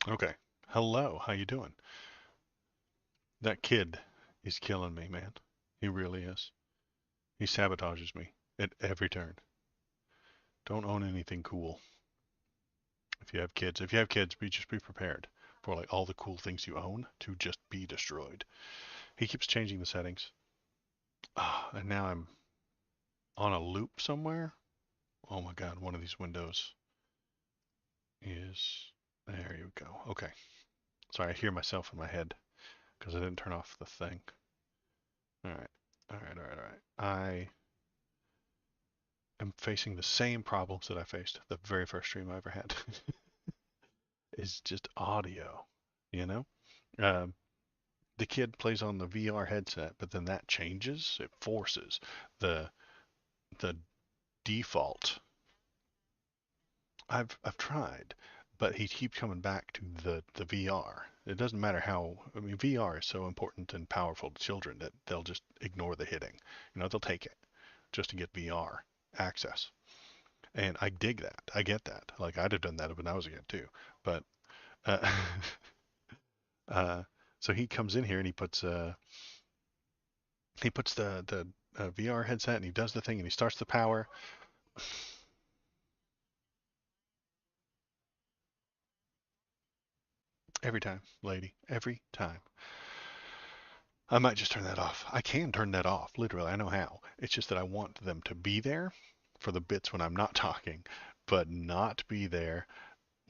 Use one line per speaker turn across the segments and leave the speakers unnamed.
Okay. Hello, how you doing? That kid is killing me, man. He really is. He sabotages me at every turn. Don't own anything cool. If you have kids, just be prepared for like all the cool things you own to just be destroyed. He keeps changing the settings. And now I'm on a loop somewhere. Oh my God, one of these windows is there you go. Okay. Sorry, I hear myself in my head because I didn't turn off the thing. All right. All right, all right, all right. I am facing the same problems that I faced the very first stream I ever had. It's just audio, you know? Um, the kid plays on the VR headset, but then that changes. It forces the the default. I've tried, but he keeps coming back to the VR. It doesn't matter how. I mean, VR is so important and powerful to children that they'll just ignore the hitting. They'll take it just to get VR access. And I dig that. I get that. Like I'd have done that when I was a kid too. But uh, uh, so he comes in here and he puts the VR headset and he does the thing and he starts the power every time, lady, every time. I might just turn that off. I can turn that off, literally. I know how. It's just that I want them to be there for the bits when I'm not talking, but not be there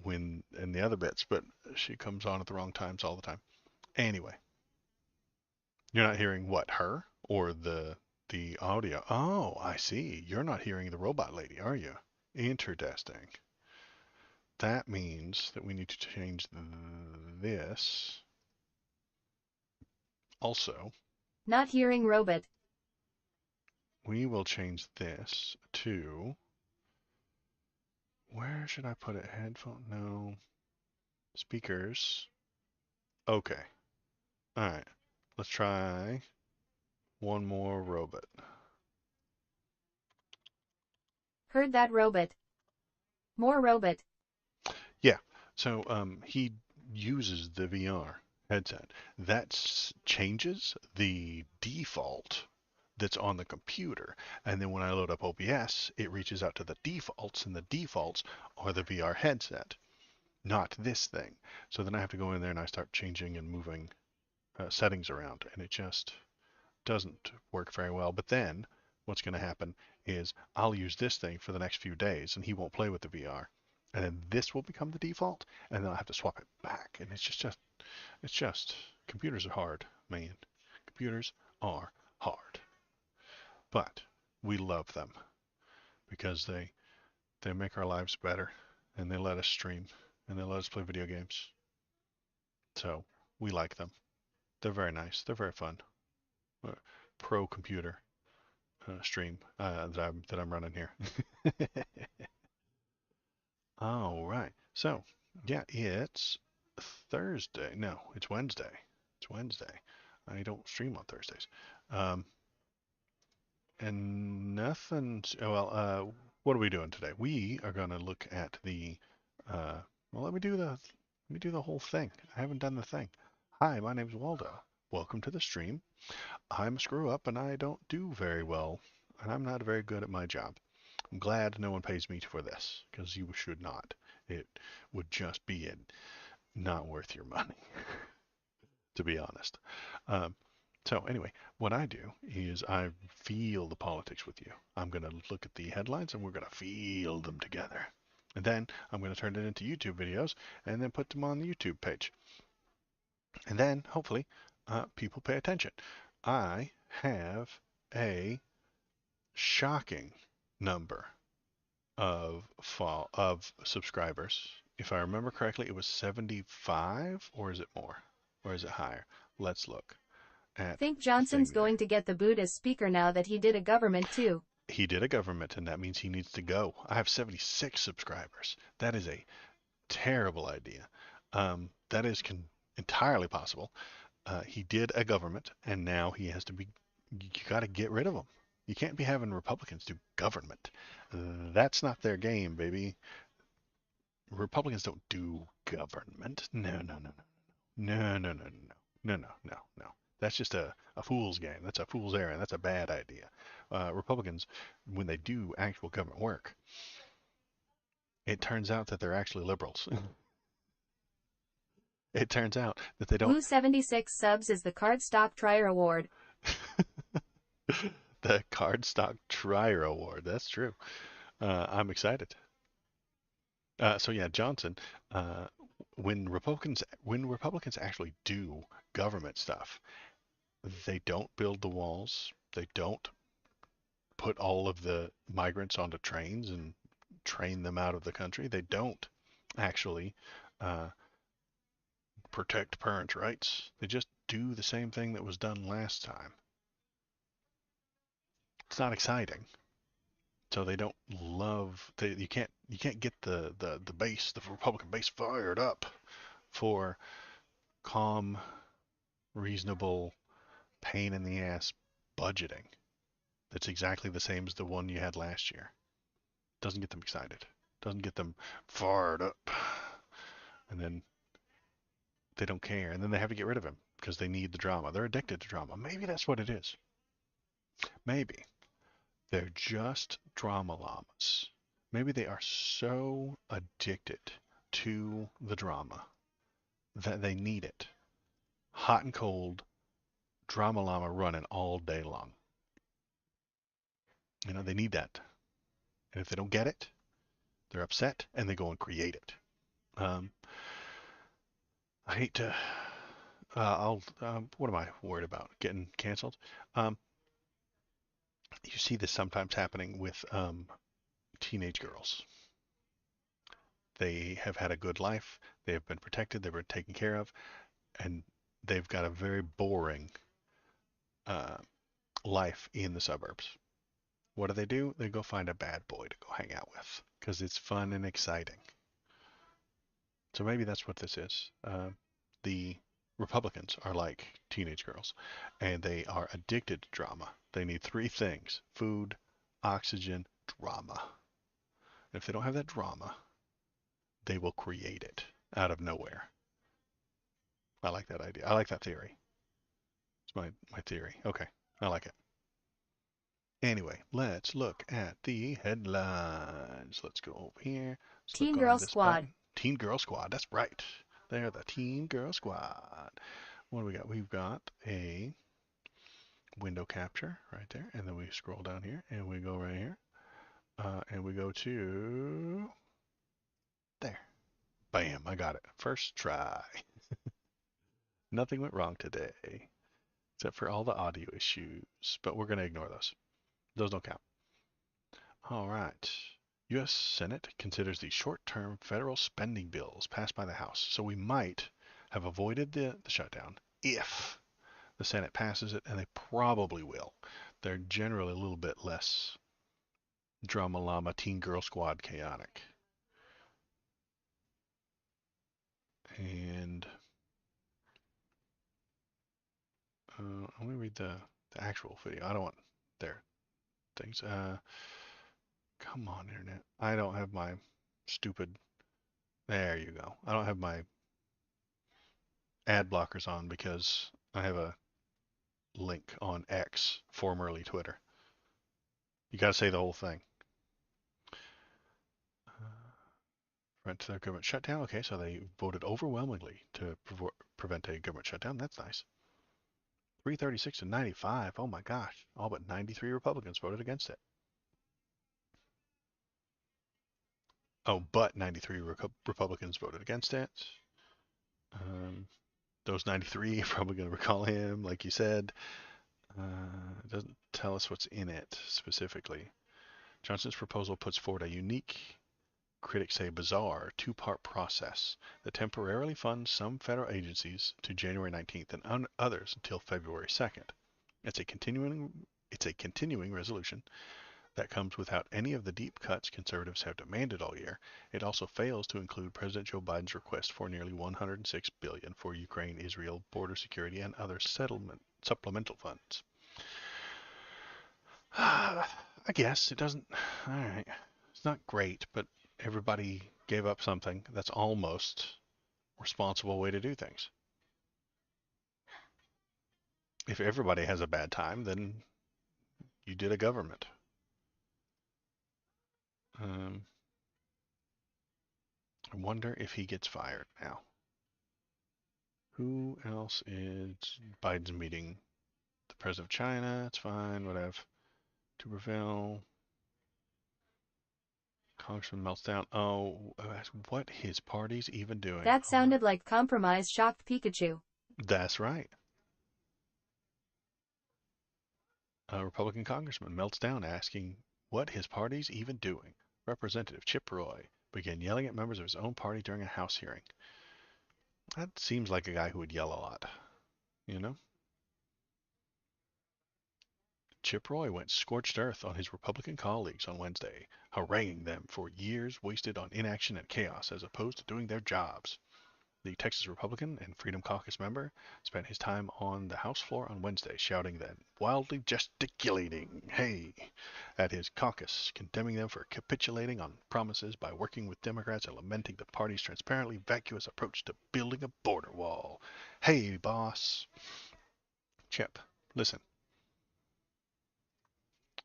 when in the other bits. But she comes on at the wrong times all the time. Anyway, you're not hearing what, her or the audio? Oh, I see. You're not hearing the robot lady, are you? Interesting. That means that we need to change this. Also,
Not hearing robot.
we will change this to, where should I put it? Headphone? No. Speakers. Okay. All right. Let's try one more robot.
Heard that robot. More robot.
Yeah. So he uses the VR headset. That changes the default that's on the computer. And then when I load up OBS, it reaches out to the defaults, and the defaults are the VR headset, not this thing. So then I have to go in there and I start changing and moving settings around, and it just doesn't work very well. But then what's going to happen is I'll use this thing for the next few days, and he won't play with the VR. And then this will become the default, and then I'll have to swap it back. And it's just computers are hard, man. Computers are hard. But we love them because they make our lives better, and they let us stream, and they let us play video games. So we like them. They're very nice. They're very fun. Uh, Pro computer stream that I'm running here. All right. So yeah, it's Thursday. No, it's Wednesday. It's Wednesday. I don't stream on Thursdays. Um, and nothing. What are we doing today? We are going to look at the. Uh, well, let me do the whole thing. I haven't done the thing. Hi, my name's Waldo. Welcome to the stream. I'm a screw up and I don't do very well, and I'm not very good at my job. I'm glad no one pays me for this because you should not. It would just be not worth your money, to be honest. Um, so anyway, what I do is I feel the politics with you. I'm going to look at the headlines and we're going to feel them together. And then I'm going to turn it into YouTube videos and then put them on the YouTube page. And then hopefully people pay attention. I have a shocking number of subscribers. If I remember correctly, it was 75, or is it more? Or is it higher? Let's look at
Think
the
Johnson's
thing there.
going to get the boot as speaker now that he did a government too.
He did a government, and that means he needs to go. I have 76 subscribers. That is a terrible idea. That is entirely possible. He did a government, and now he has to be. You got to get rid of him. You can't be having Republicans do government. That's not their game, baby. Republicans don't do government. No, no, no, no, no, no, no, no, no, no, no, no. That's just a fool's game. That's a fool's errand. That's a bad idea. Republicans, when they do actual government work, it turns out that they're actually liberals. It turns out that they don't.
Blue 76 subs is the Cardstock Trier Award.
The Cardstock Trier Award. That's true. I'm excited. So yeah, Johnson. Uh, when Republicans actually do government stuff, they don't build the walls. They don't put all of the migrants onto trains and train them out of the country. They don't actually uh, protect parents' rights. They just do the same thing that was done last time. It's not exciting. So they don't love. You can't get the base, the Republican base, fired up for calm, reasonable, pain in the ass budgeting. That's exactly the same as the one you had last year. Doesn't get them excited. Doesn't get them fired up. And then they don't care. And then they have to get rid of him because they need the drama. They're addicted to drama. Maybe that's what it is. Maybe they're just drama llamas. Maybe they are so addicted to the drama that they need it. Hot and cold, drama llama running all day long. They need that. And if they don't get it, they're upset and they go and create it. Um, I hate to. I'll. What am I worried about? Getting canceled? Um, you see this sometimes happening with teenage girls. They have had a good life. They have been protected. They've been taken care of, and they've got a very boring uh, life in the suburbs. What do? They go find a bad boy to go hang out with because it's fun and exciting. So maybe that's what this is. The Republicans are like teenage girls, and they are addicted to drama. They need three things: food, oxygen, drama. And if they don't have that drama, they will create it out of nowhere. I like that idea. I like that theory. It's my theory. Okay, I like it. Anyway, let's look at the headlines. Let's go over here. Let's
Teen
look
Girl
on this
Squad.
button. Teen Girl Squad. That's right. They're the Teen Girl Squad. What do we got? We've got a window capture right there. And then we scroll down here and we go right here. And we go to there. Bam, I got it. First try. Nothing went wrong today, except for all the audio issues. But we're going to ignore those. Those don't count. All right. U.S. Senate considers the short-term federal spending bills passed by the House. So we might have avoided the shutdown if the Senate passes it, and they probably will. They're generally a little bit less drama llama teen girl squad chaotic. And let me read the actual video. I don't want their things. Come on, internet. I don't have my stupid. There you go. I don't have my ad blockers on because I have a link on X, formerly Twitter. You got to say the whole thing. Prevent the government shutdown. Okay, so they voted overwhelmingly to prevent a government shutdown. That's nice. 336 to 95. Oh my gosh. All but 93 Republicans voted against it. Oh, but 93 Republicans voted against it. Um, those 93 are probably going to recall him, like you said. It doesn't tell us what's in it specifically. Johnson's proposal puts forward a unique, critics say bizarre, two-part process that temporarily funds some federal agencies to January 19th and others until February 2nd. It's a continuing resolution that comes without any of the deep cuts conservatives have demanded all year. It also fails to include President Joe Biden's request for nearly $106 billion for Ukraine, Israel, border security, and other settlement supplemental funds. I guess it doesn't. All right, it's not great, but everybody gave up something that's almost responsible way to do things. If everybody has a bad time, then you did a government. Um, I wonder if he gets fired now. Who else is Biden's meeting? The president of China. It's fine. Whatever. To prevail. Congressman melts down. Oh, what his party's even doing?
That sounded like compromise shocked Pikachu.
That's right. A Republican congressman melts down asking what his party's even doing. Representative Chip Roy began yelling at members of his own party during a House hearing. That seems like a guy who would yell a lot, you know? Chip Roy went scorched earth on his Republican colleagues on Wednesday, haranguing them for years wasted on inaction and chaos as opposed to doing their jobs. The Texas Republican and Freedom Caucus member spent his time on the House floor on Wednesday shouting that wildly gesticulating, hey, at his caucus, condemning them for capitulating on promises by working with Democrats and lamenting the party's transparently vacuous approach to building a border wall. Hey, boss. Chip, listen.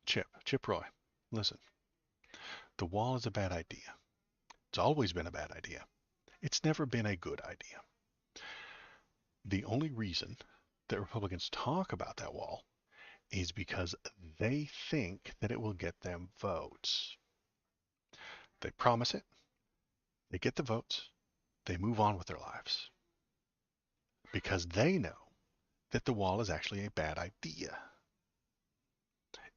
Chip Roy, listen. The wall is a bad idea. It's always been a bad idea. It's never been a good idea. The only reason that Republicans talk about that wall is because they think that it will get them votes. They promise it, they get the votes, they move on with their lives because they know that the wall is actually a bad idea.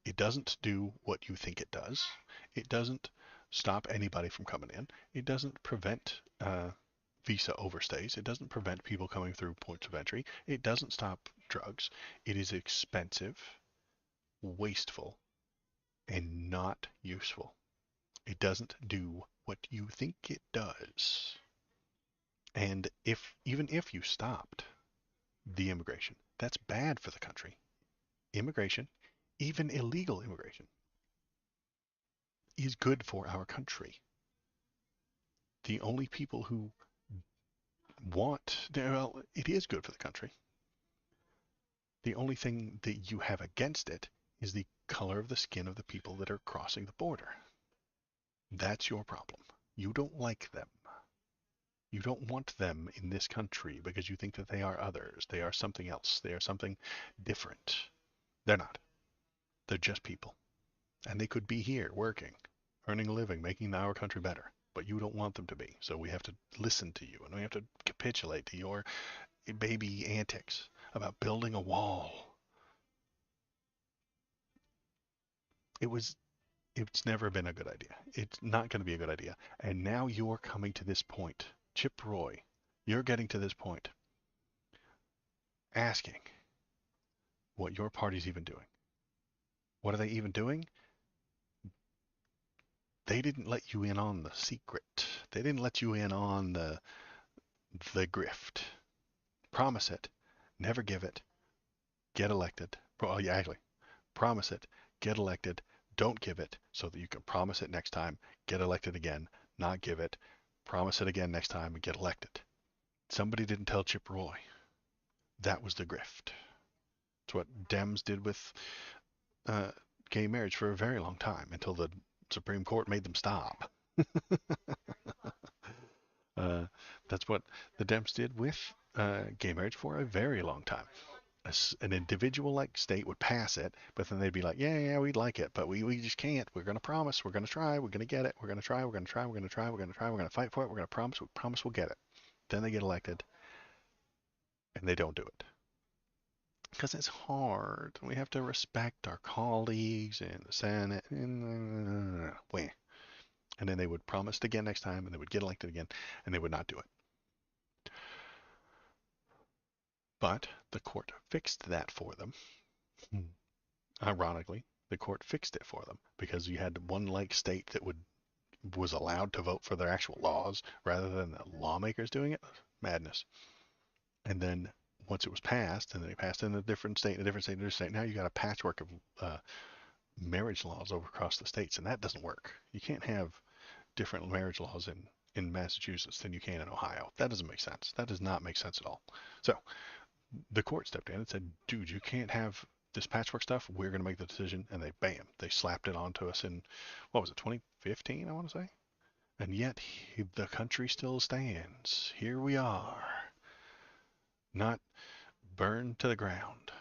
It doesn't do what you think it does. It doesn't stop anybody from coming in. It doesn't prevent visa overstays. It doesn't prevent people coming through points of entry. It doesn't stop drugs. It is expensive, wasteful, and not useful. It doesn't do what you think it does. And even if you stopped the immigration, that's bad for the country. Immigration, even illegal immigration, is good for our country. The only people who well, it is good for the country. The only thing that you have against it is the color of the skin of the people that are crossing the border. That's your problem. You don't like them. You don't want them in this country because you think that they are others. They are something else. They are something different. They're not. They're just people. And they could be here working, earning a living, making our country better. But you don't want them to be. So we have to listen to you and we have to capitulate to your baby antics about building a wall. It was it's never been a good idea. It's not going to be a good idea. And now you're coming to this point. Chip Roy, you're getting to this point asking what your party's even doing. What are they even doing? They didn't let you in on the secret. They didn't let you in on the grift. Promise it, never give it, get elected. Well, yeah, actually, promise it, get elected, don't give it so that you can promise it next time, get elected again, not give it, promise it again next time and get elected. Somebody didn't tell Chip Roy. That was the grift. It's what Dems did with uh, gay marriage for a very long time until the Supreme Court made them stop. Uh, that's what the Dems did with gay marriage for a very long time. An individual like state would pass it, but then they'd be like, yeah, we'd like it, but we just can't. We're going to promise, we're going to try, we're going to get it, we're going to try, we're going to try, we're going to try, we're going to try, we're going to fight for it, we're going to promise, we promise we'll get it. Then they get elected and they don't do it. Because it's hard. We have to respect our colleagues in the Senate. And then they would promise again next time, and they would get elected again, and they would not do it. But the court fixed that for them. Ironically, the court fixed it for them because you had one like state that was allowed to vote for their actual laws rather than the lawmakers doing it. Madness. And then once it was passed, and then they passed in a different state, a different state, a different state. Now you got a patchwork of marriage laws over across the states, and that doesn't work. You can't have different marriage laws in Massachusetts than you can in Ohio. That doesn't make sense. That does not make sense at all. So the court stepped in and said, dude, you can't have this patchwork stuff. We're going to make the decision. And they, bam, they slapped it onto us in, what was it, 2015, I want to say? And yet the country still stands. Here we are, not burned to the ground.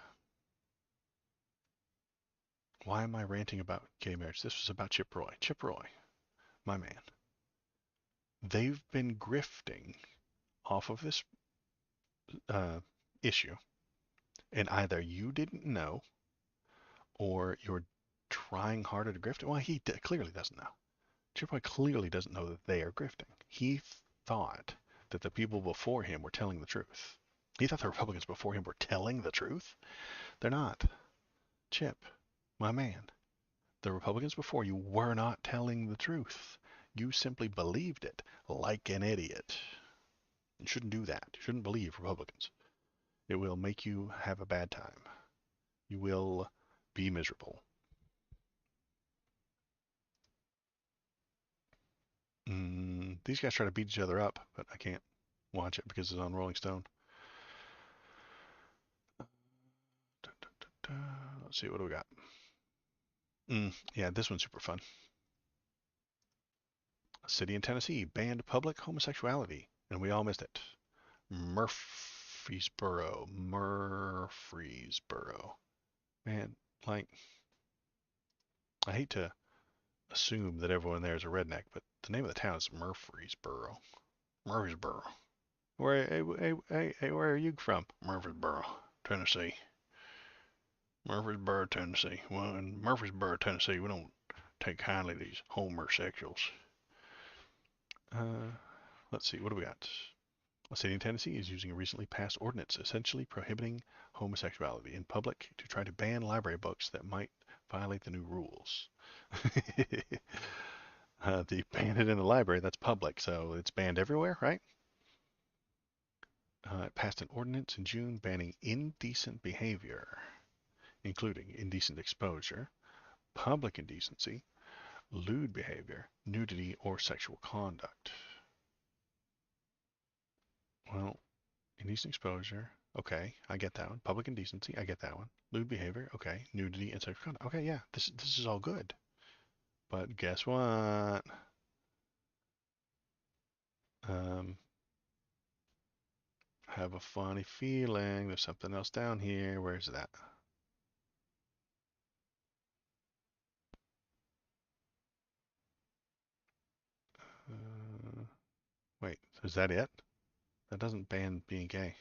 Why am I ranting about gay marriage? This was about Chip Roy. Chip Roy, my man. They've been grifting off of this uh, issue, and either you didn't know or you're trying harder to grift it. Well, he clearly doesn't know. Chip Roy clearly doesn't know that they are grifting. He thought that the people before him were telling the truth. He thought the Republicans before him were telling the truth. They're not. Chip, my man, the Republicans before you were not telling the truth. You simply believed it like an idiot. You shouldn't do that. You shouldn't believe Republicans. It will make you have a bad time. You will be miserable. These guys try to beat each other up, but I can't watch it because it's on Rolling Stone. Let's see, what do we got? Yeah, this one's super fun. A city in Tennessee banned public homosexuality, and we all missed it. Murfreesboro. Murfreesboro. Man, like, I hate to assume that everyone there is a redneck, but the name of the town is Murfreesboro. Murfreesboro. Where are you from? Murfreesboro, Tennessee. Murfreesboro, Tennessee. Well, in Murfreesboro, Tennessee, we don't take kindly to these homosexuals. Uh, let's see, what do we got? A city in Tennessee is using a recently passed ordinance essentially prohibiting homosexuality in public to try to ban library books that might violate the new rules. They banned it in the library, that's public, so it's banned everywhere, right? It passed an ordinance in June banning indecent behavior, including indecent exposure, public indecency, lewd behavior, nudity, or sexual conduct. Well, indecent exposure, okay, I get that one. Public indecency, I get that one. Lewd behavior, okay. Nudity and sexual conduct, okay, yeah, this is all good. But guess what? Um, have a funny feeling. There's something else down here. Where's that? Uh, wait, is that it? That doesn't ban being gay.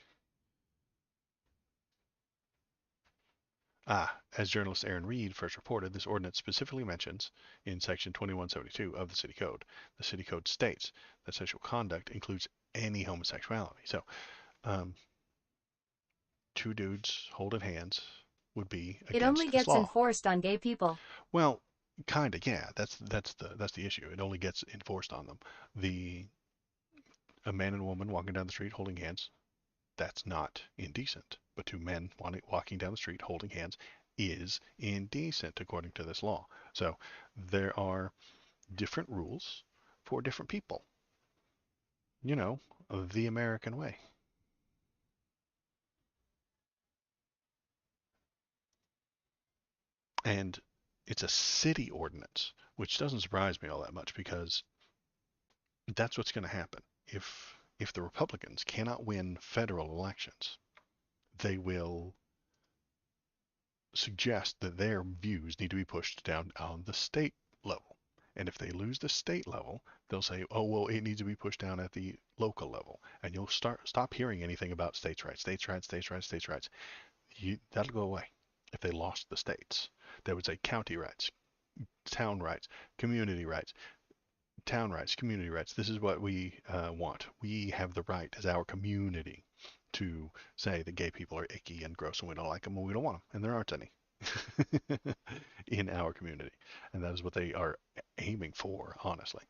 As journalist Aaron Reed first reported, this ordinance specifically mentions in section 2172 of the city code. The city code states that sexual conduct includes any homosexuality. So, um, two dudes holding hands would be
It
against
only
this
gets
law.
enforced on gay people.
Well, kinda, yeah. That's the issue. It only gets enforced on them. The A man and a woman walking down the street holding hands, that's not indecent. But two men walking down the street holding hands is indecent according to this law. So there are different rules for different people. You know, the American way. And it's a city ordinance, which doesn't surprise me all that much because that's what's going to happen. If the Republicans cannot win federal elections, they will suggest that their views need to be pushed down on the state level. And if they lose the state level, they'll say, "Oh well, it needs to be pushed down at the local level." And you'll stop hearing anything about states' rights, states' rights, states' rights, states' rights. That'll go away if they lost the states. They would say county rights, town rights, community rights, town rights, community rights. This is what we want. We have the right as our community to say that gay people are icky and gross and we don't like them and we don't want them, and there aren't any in our community. And that is what they are aiming for, honestly,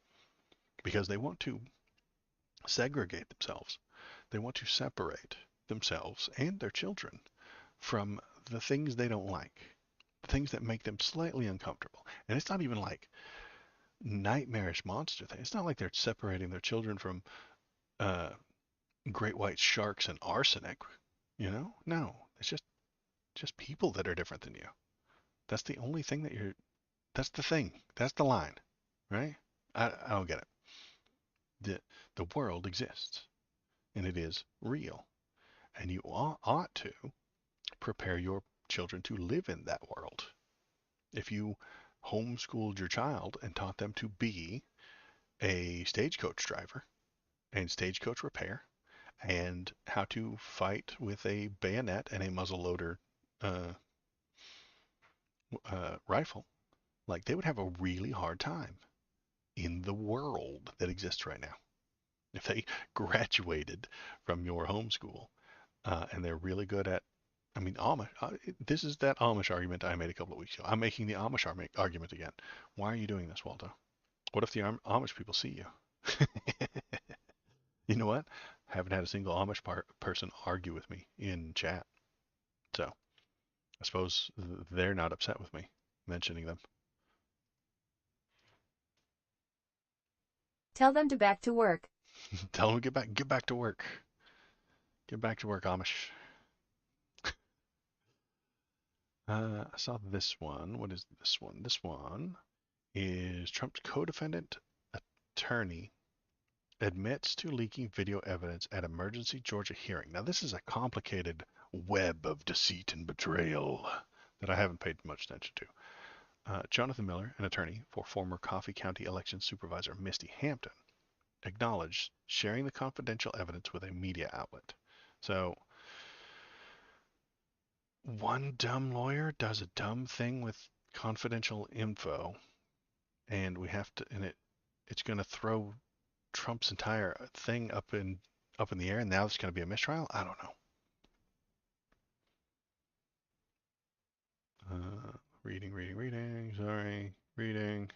because they want to segregate themselves. They want to separate themselves and their children from the things they don't like, the things that make them slightly uncomfortable. And it's not even like nightmarish monster thing. It's not like they're separating their children from uh, great white sharks and arsenic. No, it's just people that are different than you. That's the only thing that you're. That's the thing. That's the line, right? I don't get it. The world exists and it is real, and you ought to prepare your children to live in that world. If you homeschooled your child and taught them to be a stagecoach driver and stagecoach repair and how to fight with a bayonet and a muzzleloader uh, rifle, like they would have a really hard time in the world that exists right now. If they graduated from your homeschool and they're really good at, I mean, Amish, this is that Amish argument I made a couple of weeks ago. I'm making the Amish argument again. Why are you doing this, Waldo? What if the Amish people see you? You know what? I haven't had a single Amish person argue with me in chat. So I suppose they're not upset with me mentioning them.
Tell them to back to work.
Tell them to get back to work. Get back to work, Amish. I saw this one. What is this one? This one is Trump's co-defendant attorney admits to leaking video evidence at emergency Georgia hearing. Now, this is a complicated web of deceit and betrayal that I haven't paid much attention to. Jonathan Miller, an attorney for former Coffee County election supervisor Misty Hampton, acknowledged sharing the confidential evidence with a media outlet. So, one dumb lawyer does a dumb thing with confidential info, and it's going to throw Trump's entire thing up in the air, and now it's going to be a mistrial. I don't know. Reading. Sorry, reading.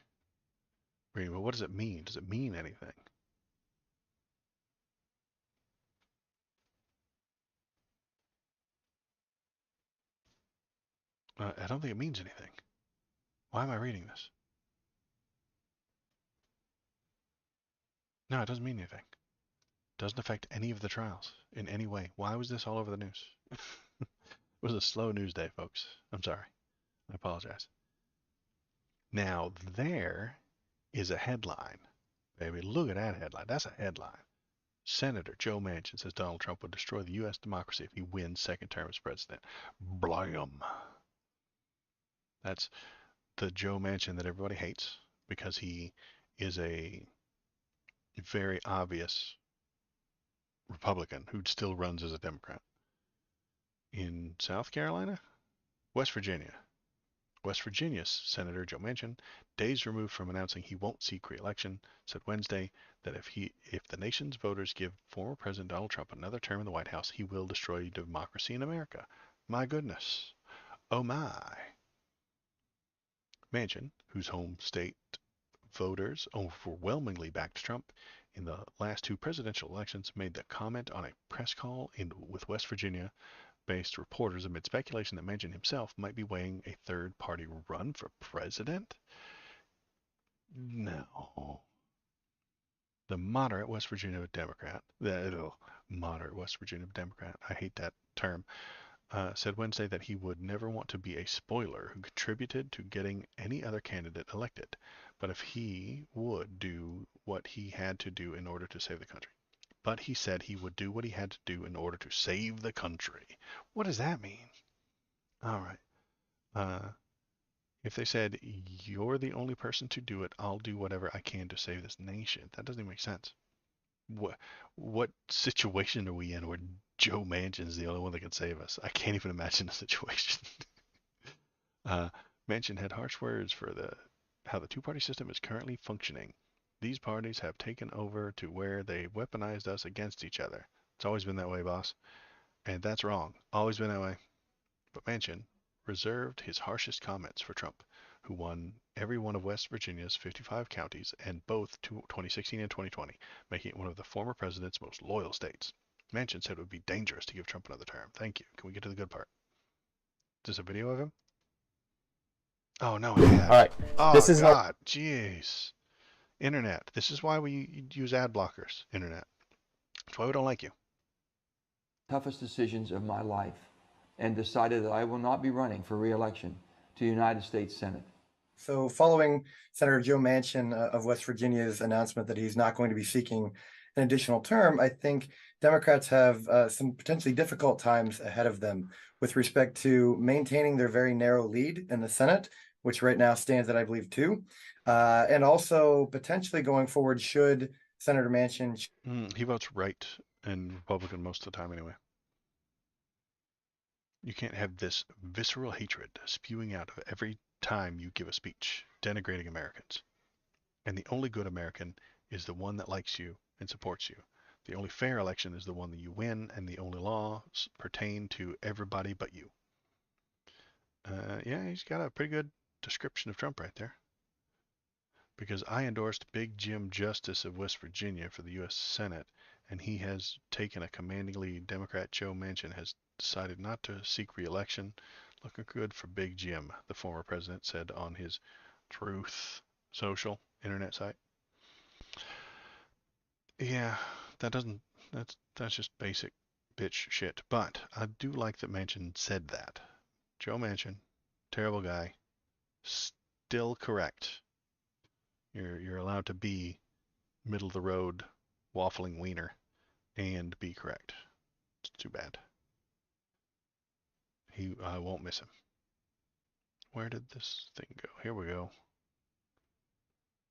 But what does it mean? Does it mean anything? I don't think it means anything. Why am I reading this? No, it doesn't mean anything. It doesn't affect any of the trials in any way. Why was this all over the news? It was a slow news day, folks. I'm sorry. I apologize. Now, there is a headline. Baby, look at that headline. That's a headline. Senator Joe Manchin says Donald Trump would destroy the U.S. democracy if he wins second term as president. Blam. That's the Joe Manchin that everybody hates because he is a very obvious Republican who still runs as a Democrat. In South Carolina, West Virginia. West Virginia's Senator Joe Manchin, days removed from announcing he won't seek re-election, said Wednesday that if the nation's voters give former President Donald Trump another term in the White House, he will destroy democracy in America. My goodness. Oh my. Manchin, whose home state voters overwhelmingly backed Trump in the last two presidential elections, made the comment on a press call with West Virginia-based reporters amid speculation that Manchin himself might be weighing a third-party run for president. No. The moderate West Virginia Democrat, moderate West Virginia Democrat, I hate that term, said Wednesday that he would never want to be a spoiler who contributed to getting any other candidate elected, but if he would do what he had to do in order to save the country. But he said he would do what he had to do in order to save the country. What does that mean? All right. If they said, you're the only person to do it, I'll do whatever I can to save this nation. That doesn't even make sense. What situation are we in where Joe Manchin's the only one that can save us? I can't even imagine a situation. uh, Manchin had harsh words for how the two-party system is currently functioning. These parties have taken over to where they weaponized us against each other. It's always been that way, boss. And that's wrong. Always been that way. But Manchin reserved his harshest comments for Trump, who won every one of West Virginia's 55 counties and both 2016 and 2020, making it one of the former president's most loyal states. Manchin said it would be dangerous to give Trump another term. Thank you. Can we get to the good part? Is this a video of him? Oh, no, an
All
ad.
right,
Oh,
this is our
God. Jeez. Internet. This is why we use ad blockers. Internet. That's why we don't like you.
Toughest decisions of my life and decided that I will not be running for re-election to the United States Senate.
So, following Senator Joe Manchin of West Virginia's announcement that he's not going to be seeking an additional term, I think Democrats have some potentially difficult times ahead of them with respect to maintaining their very narrow lead in the Senate, which right now stands at, I believe, 2, and also potentially going forward should Senator Manchin.
He votes right and Republican most of the time anyway. You can't have this visceral hatred spewing out of every time you give a speech, denigrating Americans. And the only good American is the one that likes you and supports you. The only fair election is the one that you win, and the only laws pertain to everybody but you. Yeah, he's got a pretty good description of Trump right there. Because I endorsed Big Jim Justice of West Virginia for the U.S. Senate, and he has taken a commanding lead. Democrat Joe Manchin has decided not to seek re-election. Looking good for Big Jim, the former president said on his Truth Social internet site. Yeah, that doesn't. That's just basic bitch shit. But I do like that Manchin said that. Joe Manchin, terrible guy, still correct. You're allowed to be middle of the road, waffling wiener, and be correct. It's too bad. I won't miss him. Where did this thing go? Here we go.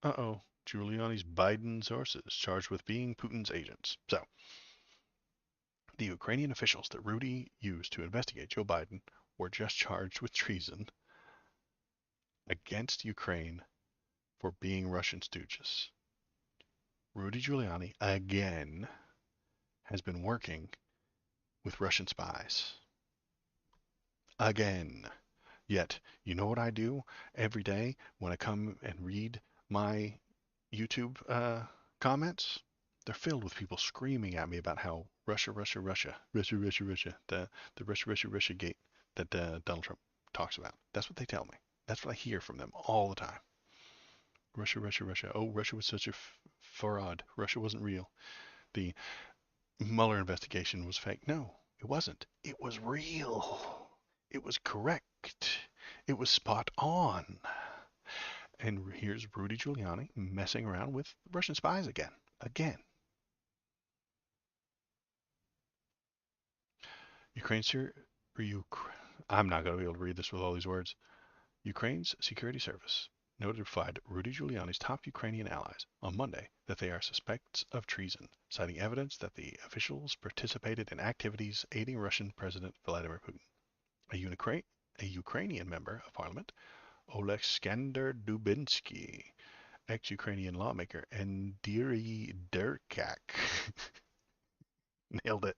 Uh-oh. Giuliani's Biden sources charged with being Putin's agents. So, the Ukrainian officials that Rudy used to investigate Joe Biden were just charged with treason against Ukraine for being Russian stooges. Rudy Giuliani, again, has been working with Russian spies. Again. Yet, you know what I do every day when I come and read my YouTube comments? They're filled with people screaming at me about how Russia, Russia, Russia, Russia, Russia, Russia, the Russia, Russia, Russia gate that Donald Trump talks about. That's what they tell me. That's what I hear from them all the time. Russia, Russia, Russia. Oh, Russia was such a fraud. Russia wasn't real. The Mueller investigation was fake. No, it wasn't. It was real. It was correct. It was spot on. And here's Rudy Giuliani messing around with Russian spies again. Again. Ukraine's I'm not going to be able to read this with all these words. Ukraine's security service notified Rudy Giuliani's top Ukrainian allies on Monday that they are suspects of treason, citing evidence that the officials participated in activities aiding Russian President Vladimir Putin. A Ukrainian member of parliament, Oleksandr Dubinsky, ex-Ukrainian lawmaker, and Diri Derkak, nailed it,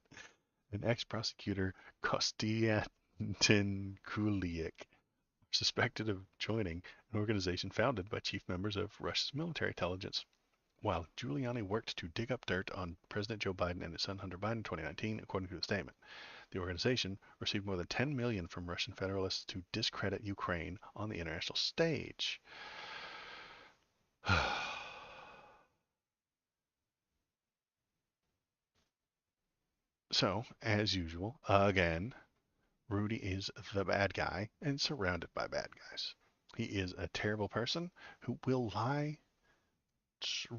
and ex-prosecutor Konstantin Kuliak, suspected of joining an organization founded by chief members of Russia's military intelligence. While Giuliani worked to dig up dirt on President Joe Biden and his son Hunter Biden in 2019, according to the statement. The organization received more than $10 million from Russian federalists to discredit Ukraine on the international stage. So, as usual, again, Rudy is the bad guy and surrounded by bad guys. He is a terrible person who will lie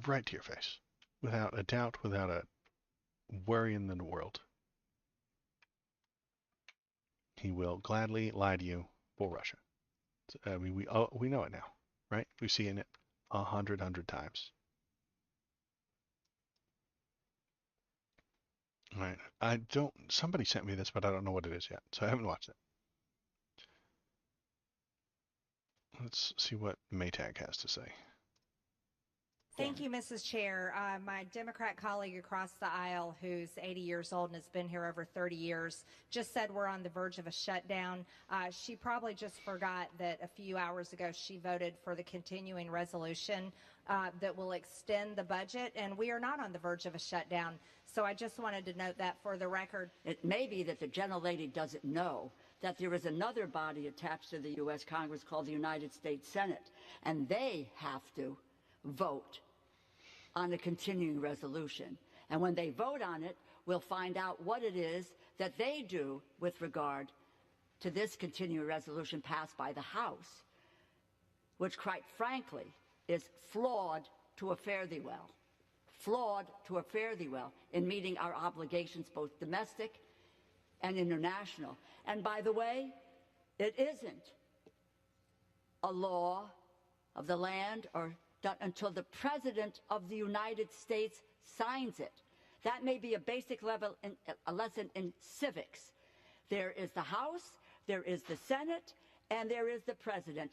right to your face without a doubt, without a worry in the world. He will gladly lie to you for Russia. I mean, we know it now, right? We've seen it a hundred times. All right. I don't. Somebody sent me this, but I don't know what it is yet, so I haven't watched it. Let's see what Maytag has to say.
Thank you, Mrs. Chair. My Democrat colleague across the aisle, who's 80 years old and has been here over 30 years, just said we're on the verge of a shutdown. She probably just forgot that a few hours ago she voted for the continuing resolution that will extend the budget, and we are not on the verge of a shutdown. So I just wanted to note that for the record.
It may be that the gentlelady doesn't know that there is another body attached to the U.S. Congress called the United States Senate, and they have to vote on a continuing resolution. And when they vote on it, we'll find out what it is that they do with regard to this continuing resolution passed by the House, which, quite frankly, is flawed to a fare thee well. Flawed to a fare thee well in meeting our obligations, both domestic and international. And by the way, it isn't a law of the land or done until the President of the United States signs it. That may be a basic level, a lesson in civics. There is the House, there is the Senate, and there is the President.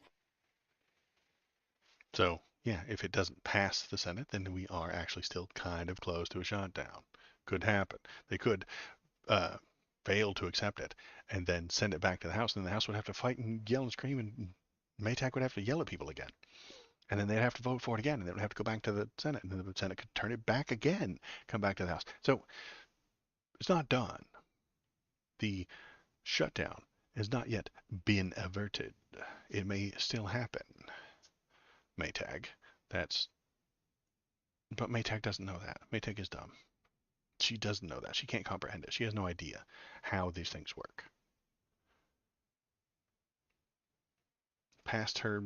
So, yeah, if it doesn't pass the Senate, then we are actually still kind of close to a shutdown. Could happen. They could fail to accept it and then send it back to the House, and then the House would have to fight and yell and scream, and Maytag would have to yell at people again. And then they'd have to vote for it again, and then it would have to go back to the Senate, and then the Senate could turn it back again, come back to the House. So it's not done. The shutdown has not yet been averted. It may still happen. Maytag. But Maytag doesn't know that. Maytag is dumb. She doesn't know that. She can't comprehend it. She has no idea how these things work. Past her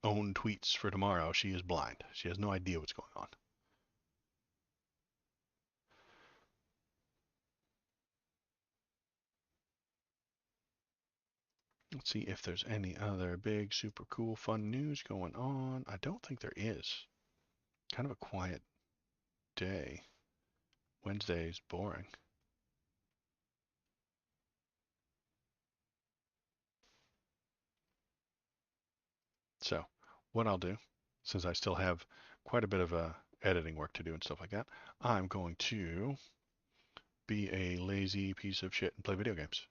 own tweets for tomorrow, she is blind. She has no idea what's going on. Let's see if there's any other big, super cool, fun news going on. I don't think there is. Kind of a quiet day. Wednesday's boring. So, what I'll do, since I still have quite a bit of editing work to do and stuff like that, I'm going to be a lazy piece of shit and play video games.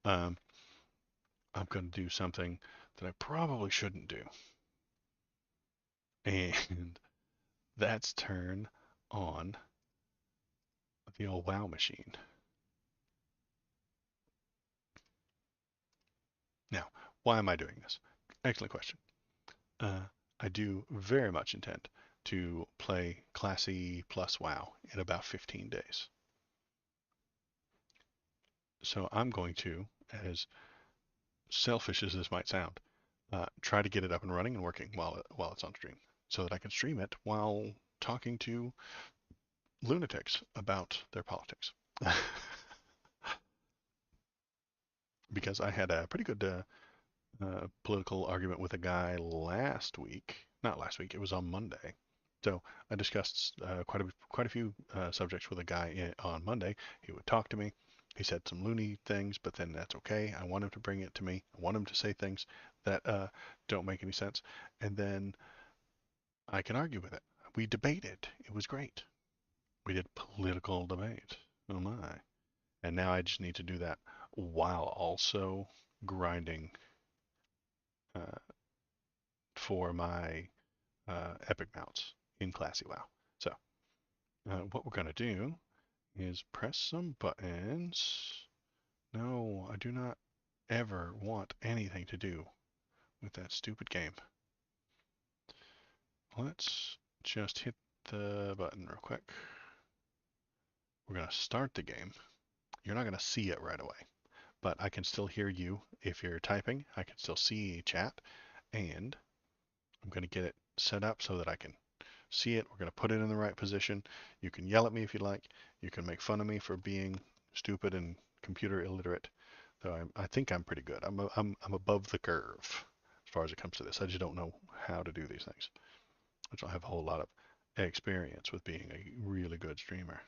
I'm going to do something that I probably shouldn't do. And that's turn on the old WoW machine. Now, why am I doing this? Excellent question. I do very much intend to play Classy plus WoW in about 15 days. So I'm going to, as selfish as this might sound, try to get it up and running and working while it's on stream, so that I can stream it while talking to lunatics about their politics. Because I had a pretty good political argument with a guy last week. Not last week, it was on Monday. So I discussed quite a few subjects with a guy on Monday. He would talk to me. He said some loony things, but then that's okay. I want him to bring it to me. I want him to say things that don't make any sense. And then I can argue with it. We debated. It was great. We did political debate. Oh my. And now I just need to do that while also grinding for my epic mounts in Classy WoW. So what we're going to do is press some buttons. No, I do not ever want anything to do with that stupid game. Let's just hit the button real quick. We're going to start the game. You're not going to see it right away, but I can still hear you if you're typing. I can still see chat, and I'm going to get it set up so that I can see it. We're going to put it in the right position. You can yell at me if you like. You can make fun of me for being stupid and computer illiterate. Though I think I'm pretty good. I'm above the curve as far as it comes to this. I just don't know how to do these things. I don't have a whole lot of experience with being a really good streamer.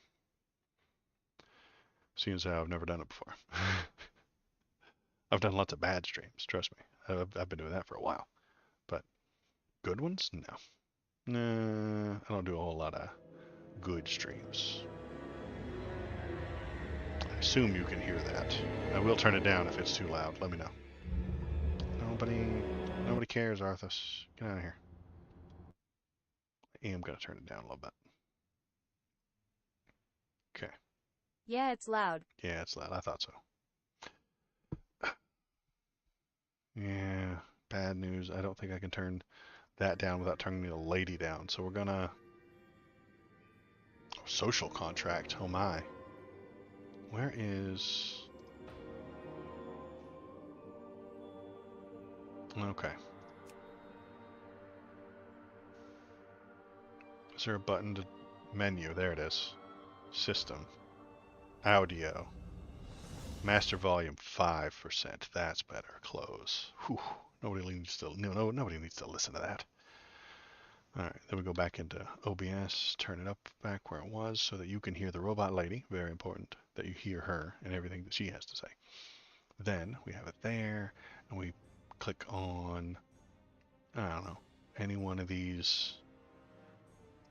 Seeing as how I've never done it before. I've done lots of bad streams, trust me. I've been doing that for a while. But good ones? No. Nah, I don't do a whole lot of good streams. I assume you can hear that. I will turn it down if it's too loud. Let me know. Nobody cares, Arthas. Get out of here. I am going to turn it down a little bit. Okay.
Yeah, it's loud.
Yeah, it's loud. I thought so. Yeah, bad news. I don't think I can turn that down without turning the lady down. So we're gonna social contract. Oh my. Where is? Okay. Is there a button to menu? There it is. System. Audio. Master volume 5%. That's better. Close. Whew. Nobody needs to. Nobody needs to listen to that. All right. Then we go back into OBS. Turn it up back where it was so that you can hear the robot lady. Very important that you hear her and everything that she has to say. Then we have it there, and we click on, I don't know, any one of these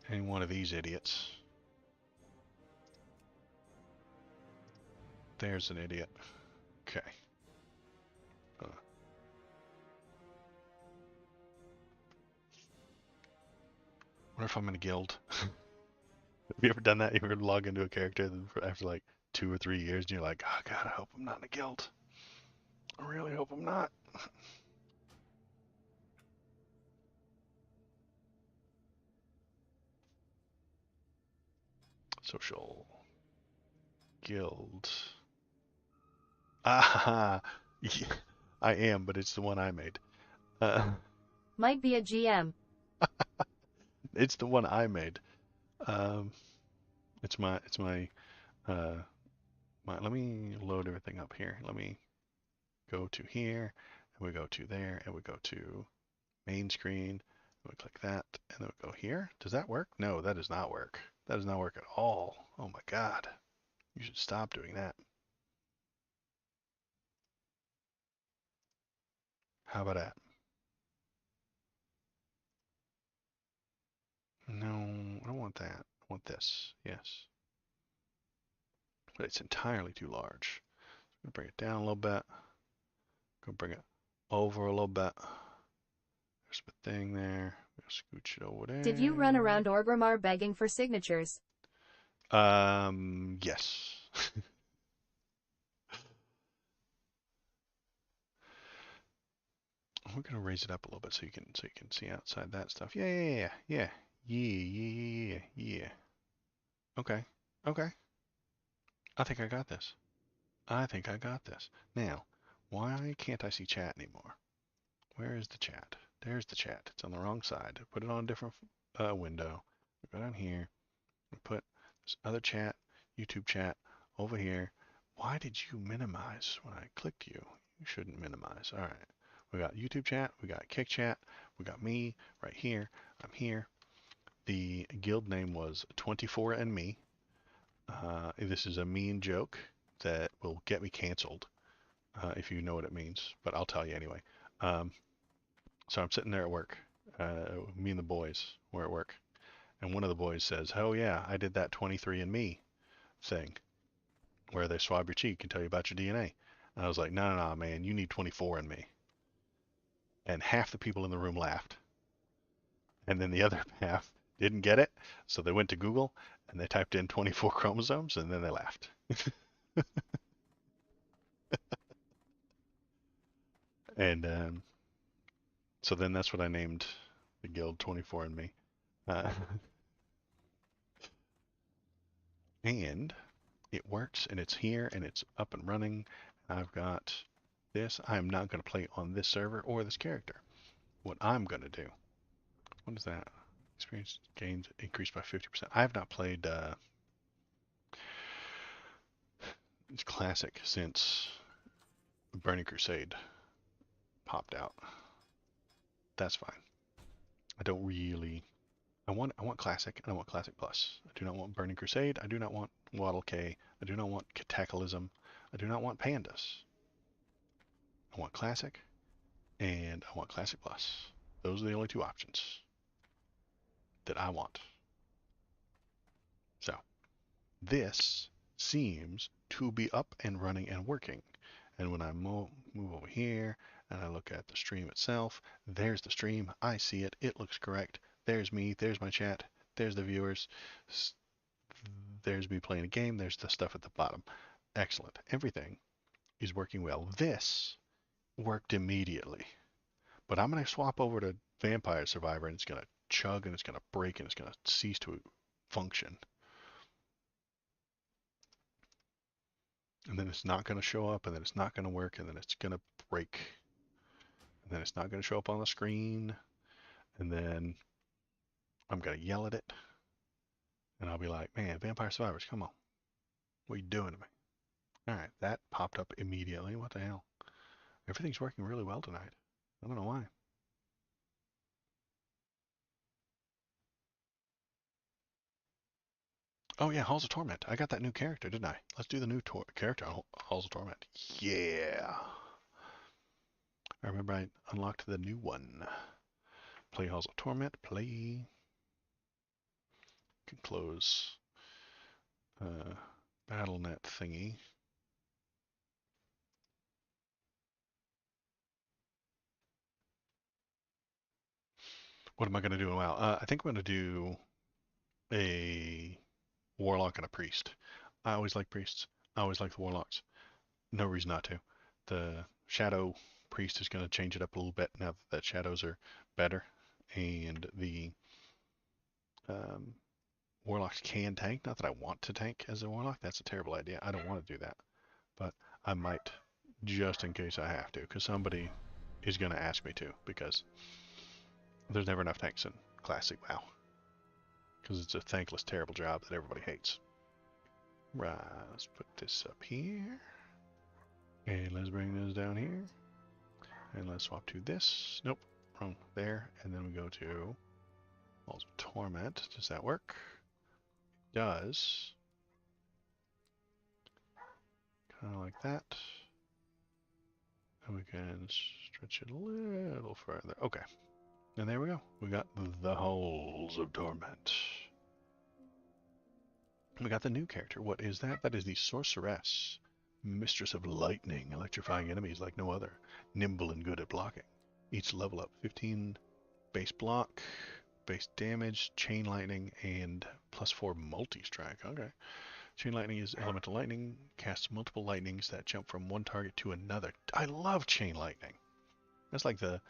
idiots. There's an idiot. Okay. Wonder if I'm in a guild. Have you ever done that? You ever log into a character after like 2 or 3 years and you're like, oh god, I hope I'm not in a guild. I really hope I'm not. Social. Guild. Ah, yeah, I am, but it's the one I made.
Might be a GM.
It's the one I made. Um, it's my let me load everything up here. Let me go to here, and we go to there, and we go to main screen. We click that, and then we go here. Does that work? No, that does not work. That does not work at all. Oh my god. You should stop doing that. How about that? No, I don't want that. I want this. Yes. But it's entirely too large. I'm gonna bring it down a little bit. Go bring it over a little bit. There's the thing there. We'll scooch it over
Did you run
there.
around Orgrimmar begging for signatures?
Yes. We're gonna raise it up a little bit so you can see outside that stuff. Yeah. Okay. Okay. I think I got this. I think I got this. Now, why can't I see chat anymore? Where is the chat? There's the chat. It's on the wrong side. Put it on a different window. Go down here. We put this other chat, YouTube chat, over here. Why did you minimize when I clicked you? You shouldn't minimize. All right. We got YouTube chat. We got Kick chat. We got me right here. I'm here. The guild name was 24 and Me. This is a mean joke that will get me canceled if you know what it means, but I'll tell you anyway. Um, so I'm sitting there at work. Me and the boys were at work, and one of the boys says, "Oh yeah, I did that 23andMe thing where they swab your cheek and tell you about your DNA." And I was like, "No, man, you need 24andMe." And half the people in the room laughed, and then the other half didn't get it, so they went to Google and they typed in 24 chromosomes, and then they laughed. And so then that's what I named the guild 24andMe. Uh, and it works, and it's here, and it's up and running. I've got this. I'm not going to play on this server or this character. What I'm going to do, what is that? Experience gains increased by 50%. I have not played Classic since Burning Crusade popped out. That's fine. I don't really. I want Classic, and I want Classic Plus. I do not want Burning Crusade. I do not want Waddle K. I do not want Cataclysm. I do not want Pandas. I want Classic, and I want Classic Plus. Those are the only two options that I want. So this seems to be up and running and working. And when I move over here and I look at the stream itself, there's the stream. I see it. It looks correct. There's me. There's my chat. There's the viewers. There's me playing a game. There's the stuff at the bottom. Excellent. Everything is working well. This worked immediately. But I'm going to swap over to vampire survivor, and it's going to chug, and it's going to break, and it's going to cease to function. And then it's not going to show up, and then it's not going to work, and then it's going to break. And then it's not going to show up on the screen. And then I'm going to yell at it. And I'll be like, man, vampire survivors, come on. What are you doing to me? All right, that popped up immediately. What the hell? Everything's working really well tonight. I don't know why. Oh yeah, Halls of Torment. I got that new character, didn't I? Let's do the new character on Halls of Torment. Yeah. I remember I unlocked the new one. Play Halls of Torment. Play. Can close BattleNet thingy. What am I going to do in WoW? I think I'm going to do a warlock and a priest. I always like priests. I always like the warlocks. No reason not to. The shadow priest is going to change it up a little bit now that shadows are better, and the um, warlocks can tank. Not that I want to tank as a warlock. That's a terrible idea. I don't want to do that, but I might just in case I have to, because somebody is going to ask me to, because there's never enough tanks in Classic WoW, because it's a thankless, terrible job that everybody hates. Right, let's put this up here. And let's bring this down here. And let's swap to this. Nope, wrong there. And then we go to Walls of Torment. Does that work? It does. Kind of like that. And we can stretch it a little further. Okay. And there we go. We got the Halls of Torment. We got the new character. What is that? That is the Sorceress. Mistress of Lightning, electrifying enemies like no other. Nimble and good at blocking. Each level up 15 base block, base damage, chain lightning, and +4 multi-strike. Okay. Chain lightning is elemental lightning. Casts multiple lightnings that jump from one target to another. I love chain lightning. That's like the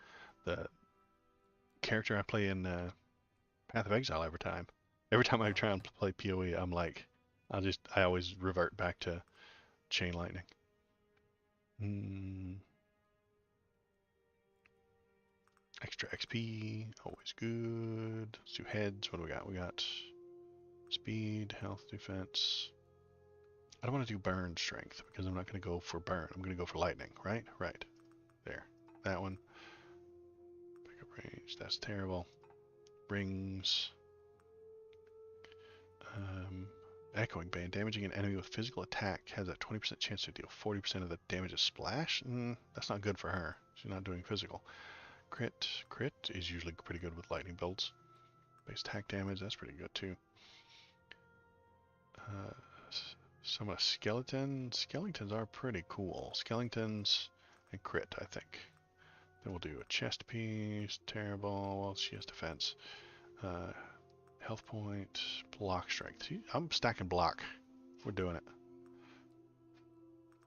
character I play in Path of Exile every time. Every time I try and play PoE, I'm like, I always revert back to chain lightning. Extra XP, always good. Let's do heads. What do we got? We got speed, health, defense. I don't want to do burn strength because I'm not going to go for burn. I'm going to go for lightning, right? Right. There. That one. Pickup range. That's terrible. Rings. Echoing bane. Damaging an enemy with physical attack has a 20% chance to deal 40% of the damage of splash. That's not good for her. She's not doing physical. Crit. Crit is usually pretty good with lightning builds. Base attack damage. That's pretty good too. Summon a skeleton. Skeletons are pretty cool. Skeletons and crit, I think. Then we'll do a chest piece. Terrible. Well, she has defense. Health point. Block strength. See, I'm stacking block. We're doing it.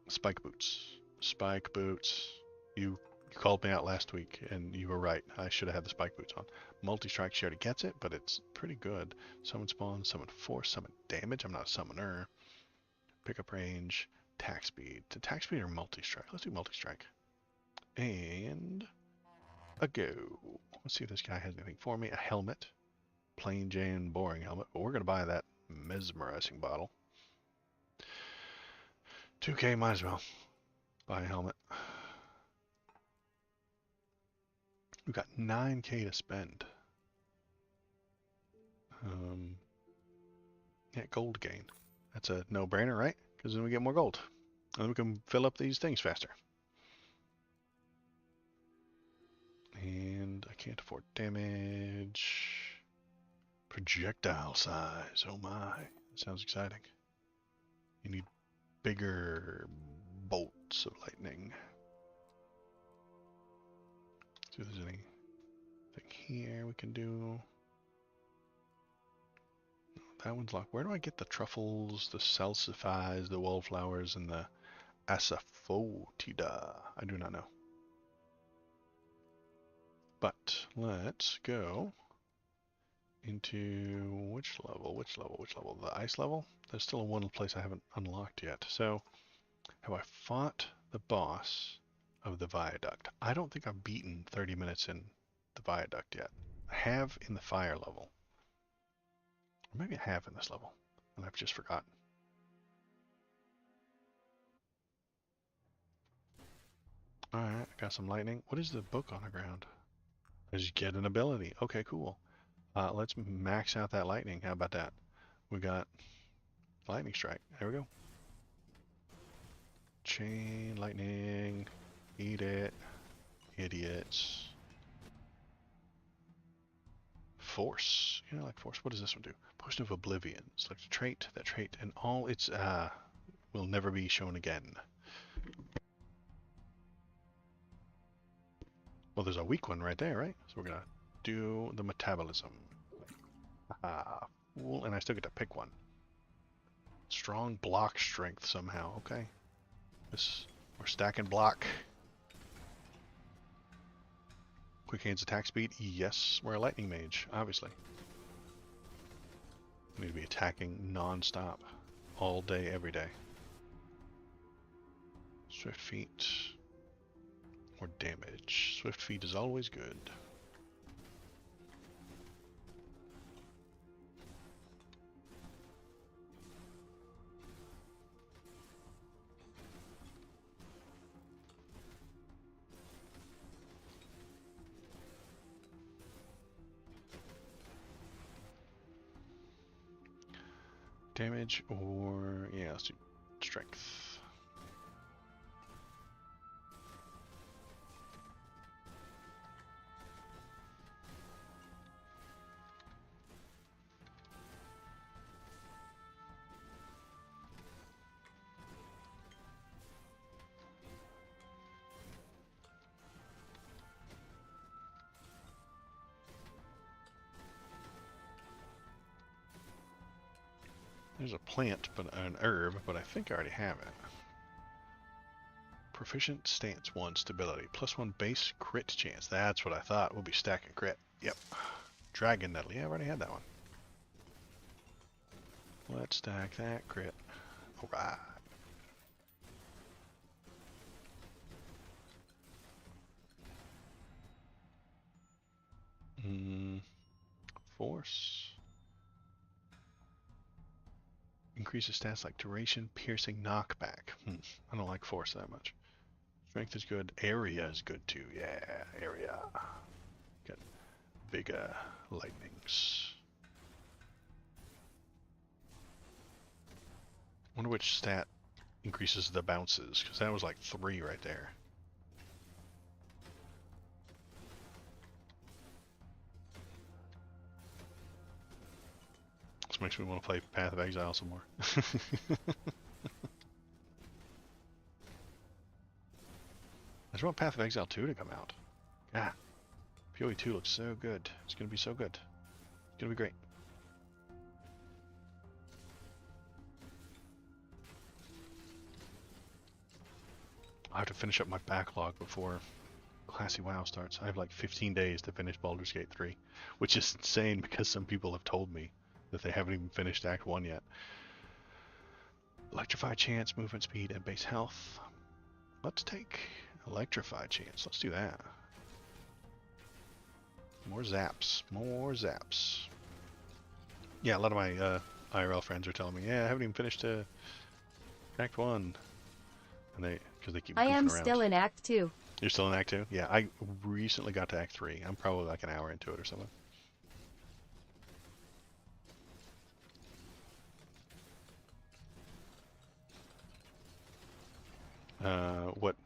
Spike boots. Spike boots. You called me out last week, and you were right. I should have had the spike boots on. Multi-strike, she already gets it, but it's pretty good. Summon spawn, summon force, summon damage. I'm not a summoner. Pickup range, attack speed. Attack speed or multi-strike? Let's do multi-strike. And a go. Let's see if this guy has anything for me. A helmet. Plain Jane boring helmet. But we're going to buy that mesmerizing bottle. 2K, might as well. Buy a helmet. We've got 9K to spend. Yeah, gold gain. That's a no-brainer, right? Because then we get more gold. And we can fill up these things faster. And I can't afford damage. Projectile size. Oh my. That sounds exciting. You need bigger bolts of lightning. See if there's anything here we can do. That one's locked. Where do I get the truffles, the salsifies, the wallflowers, and the asafoetida? I do not know. But let's go into which level? Which level? Which level? The ice level? There's still one place I haven't unlocked yet. So, have I fought the boss of the viaduct? I don't think I've beaten 30 minutes in the viaduct yet. I have in the fire level. Or maybe I have in this level, and I've just forgotten. Alright, got some lightning. What is the book on the ground? I just get an ability. Okay, cool. Let's max out that lightning. How about that? We got lightning strike. There we go. Chain lightning. Eat it. Idiots. Force. You know, like force. What does this one do? Potion of Oblivion. Select a trait. That trait and all its will never be shown again. Well, there's a weak one right there, right? So we're gonna do the metabolism. Ah, cool. And I still get to pick one. Strong block strength somehow. Okay. We're stacking block. Quick hands attack speed. Yes, we're a lightning mage, obviously. We need to be attacking non-stop. All day, every day. Swift feet. Or damage. Swift feet is always good. Damage or, yeah, let's do strength. There's a plant, but an herb, but I think I already have it. Proficient stance 1 stability. +1 base crit chance. That's what I thought. We'll be stacking crit. Yep. Dragon Nettle. Yeah, I've already had that one. Let's stack that crit. Alright. Force. Increases stats like duration, piercing, knockback. I don't like force that much. Strength is good. Area is good too. Yeah, area. Got big lightnings. Wonder which stat increases the bounces, because that was like 3 right there. This makes me want to play Path of Exile some more. I just want Path of Exile 2 to come out. God, PoE 2 looks so good. It's going to be so good. It's going to be great. I have to finish up my backlog before Classy WoW starts. I have like 15 days to finish Baldur's Gate 3, which is insane because some people have told me that they haven't even finished Act 1 yet. Electrify chance, movement speed, and base health. Let's take Electrify chance. Let's do that. More zaps. More zaps. Yeah, a lot of my IRL friends are telling me, yeah, I haven't even finished Act 1. And because they keep goofing
I am
around.
still in Act 2.
You're still in Act 2? Yeah, I recently got to Act 3. I'm probably like an hour into it or something. What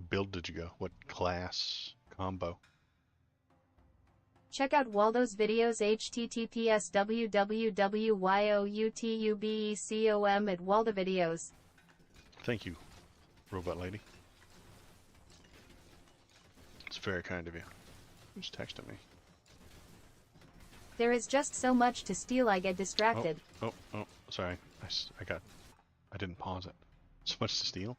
build did you go? What class combo?
Check out Waldo's videos https www.youtubecom at Waldo videos.
Thank you, robot lady. It's very kind of you. Who's texting me?
There is just so much to steal I get distracted.
Oh, sorry. I didn't pause it. So much to steal?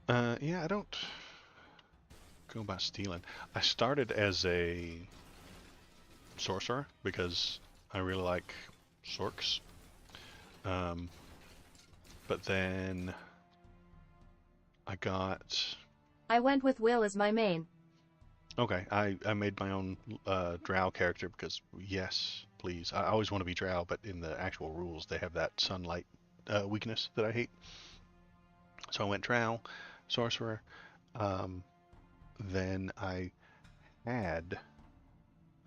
Yeah, I don't go about stealing. I started as a sorcerer because I really like sorks. Um, but then I got
I went with Will as my main.
okay. I made my own drow character because yes, please. I always want to be drow, but in the actual rules they have that sunlight weakness that I hate. So I went drow, sorcerer. Um, then I had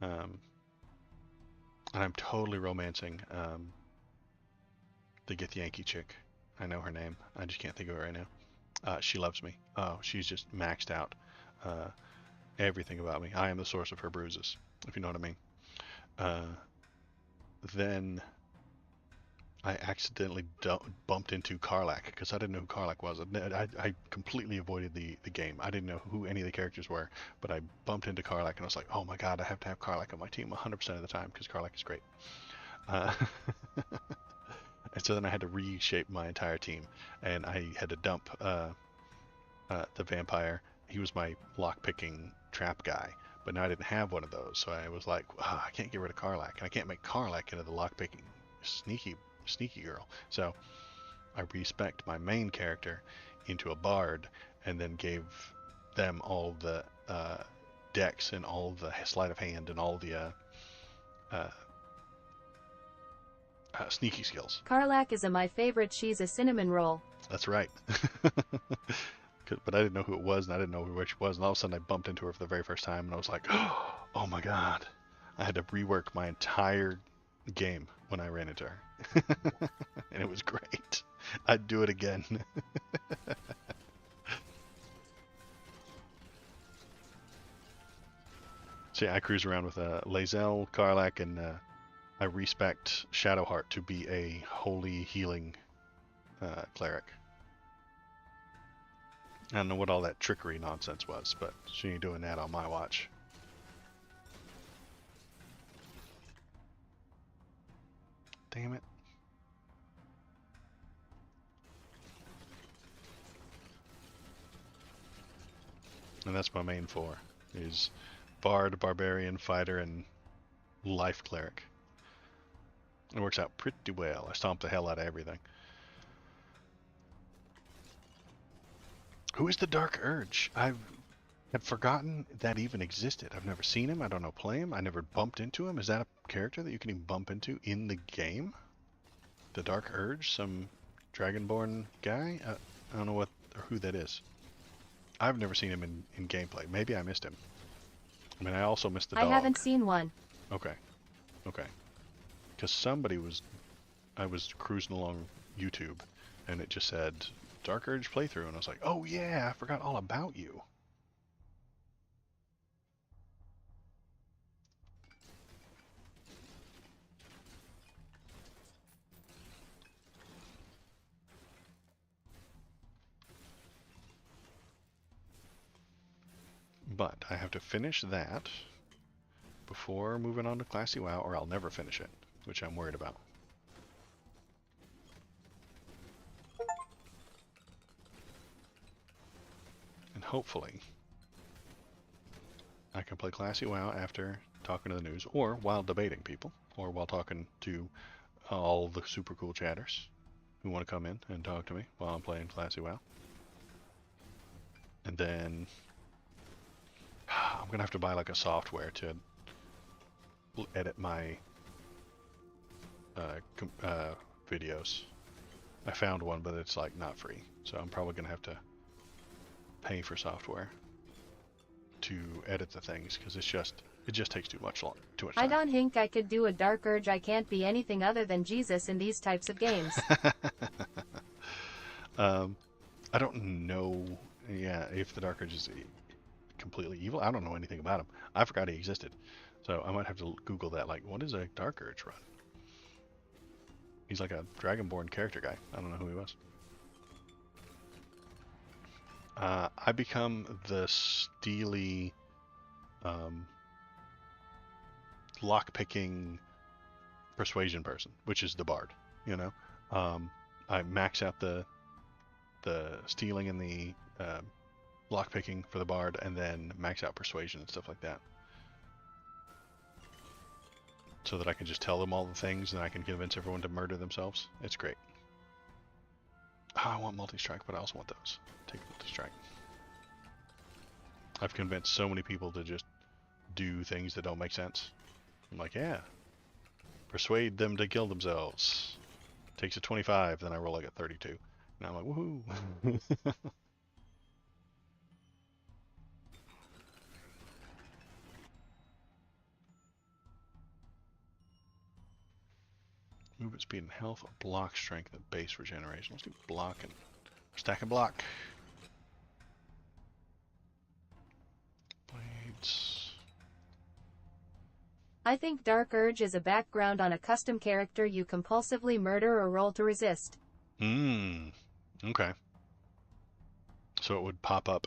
and I'm totally romancing the Githyanki chick. I know her name. I just can't think of it right now. She loves me. Oh, she's just maxed out everything about me. I am the source of her bruises, if you know what I mean. Uh, then I accidentally bumped into Karlach because I didn't know who Karlach was. I completely avoided the game. I didn't know who any of the characters were, but I bumped into Karlach and I was like, oh my god, I have to have Karlach on my team 100% of the time because Karlach is great. Uh, and so then I had to reshape my entire team, and I had to dump the vampire. He was my lock-picking trap guy, but now I didn't have one of those, so I was like, I can't get rid of Karlach, and I can't make Karlach into the lock-picking sneaky girl. So I respec my main character into a bard, and then gave them all the decks and all the sleight of hand and all the uh, sneaky skills.
Karlach is my favorite. She's a cinnamon roll.
That's right. But I didn't know who it was, and I didn't know where she was, and all of a sudden I bumped into her for the very first time, and I was like, oh my god. I had to rework my entire game when I ran into her. And it was great. I'd do it again. So yeah, I cruise around with Lae'zel, Karlach, and I respect Shadowheart to be a holy healing cleric. I don't know what all that trickery nonsense was, but she ain't doing that on my watch. Damn it. And that's my main four, is Bard, Barbarian, Fighter, and Life Cleric. It works out pretty well. I stomp the hell out of everything. Who is the Dark Urge? I have forgotten that even existed. I've never seen him. I don't know play him. I never bumped into him. Is that a character that you can even bump into in the game? The Dark Urge? Some Dragonborn guy? I don't know what or who that is. I've never seen him in gameplay. Maybe I missed him. I mean, I also missed the dog.
I haven't seen one.
Okay. Okay. Because I was cruising along YouTube, and it just said Dark Urge playthrough, and I was like, oh yeah, I forgot all about you. But I have to finish that before moving on to Classy WoW, or I'll never finish it, which I'm worried about. And hopefully I can play Classy WoW after talking to the news, or while debating people, or while talking to all the super cool chatters who want to come in and talk to me while I'm playing Classy WoW. And then I'm gonna have to buy like a software to edit my videos. I found one, but it's like not free, so I'm probably gonna have to pay for software to edit the things because it just takes too much time.
I don't think I could do a Dark Urge. I can't be anything other than Jesus in these types of games.
I don't know, yeah, if the Dark Urge is completely evil. I don't know anything about him. I forgot he existed, so I might have to Google that. Like, what is a Dark Urge run? He's like a Dragonborn character guy. I don't know who he was. I become the steely, lock-picking persuasion person, which is the bard. You know, I max out the stealing and the lockpicking for the bard, and then max out persuasion and stuff like that. So that I can just tell them all the things and I can convince everyone to murder themselves. It's great. Oh, I want multi-strike, but I also want those. Take multi-strike. I've convinced so many people to just do things that don't make sense. I'm like, yeah. Persuade them to kill themselves. Takes a 25, then I roll like a 32. And I'm like, woohoo. Movement speed and health, block strength, and base regeneration. Let's do block and stack and block. Blades.
I think Dark Urge is a background on a custom character you compulsively murder or roll to resist.
Okay. So it would pop up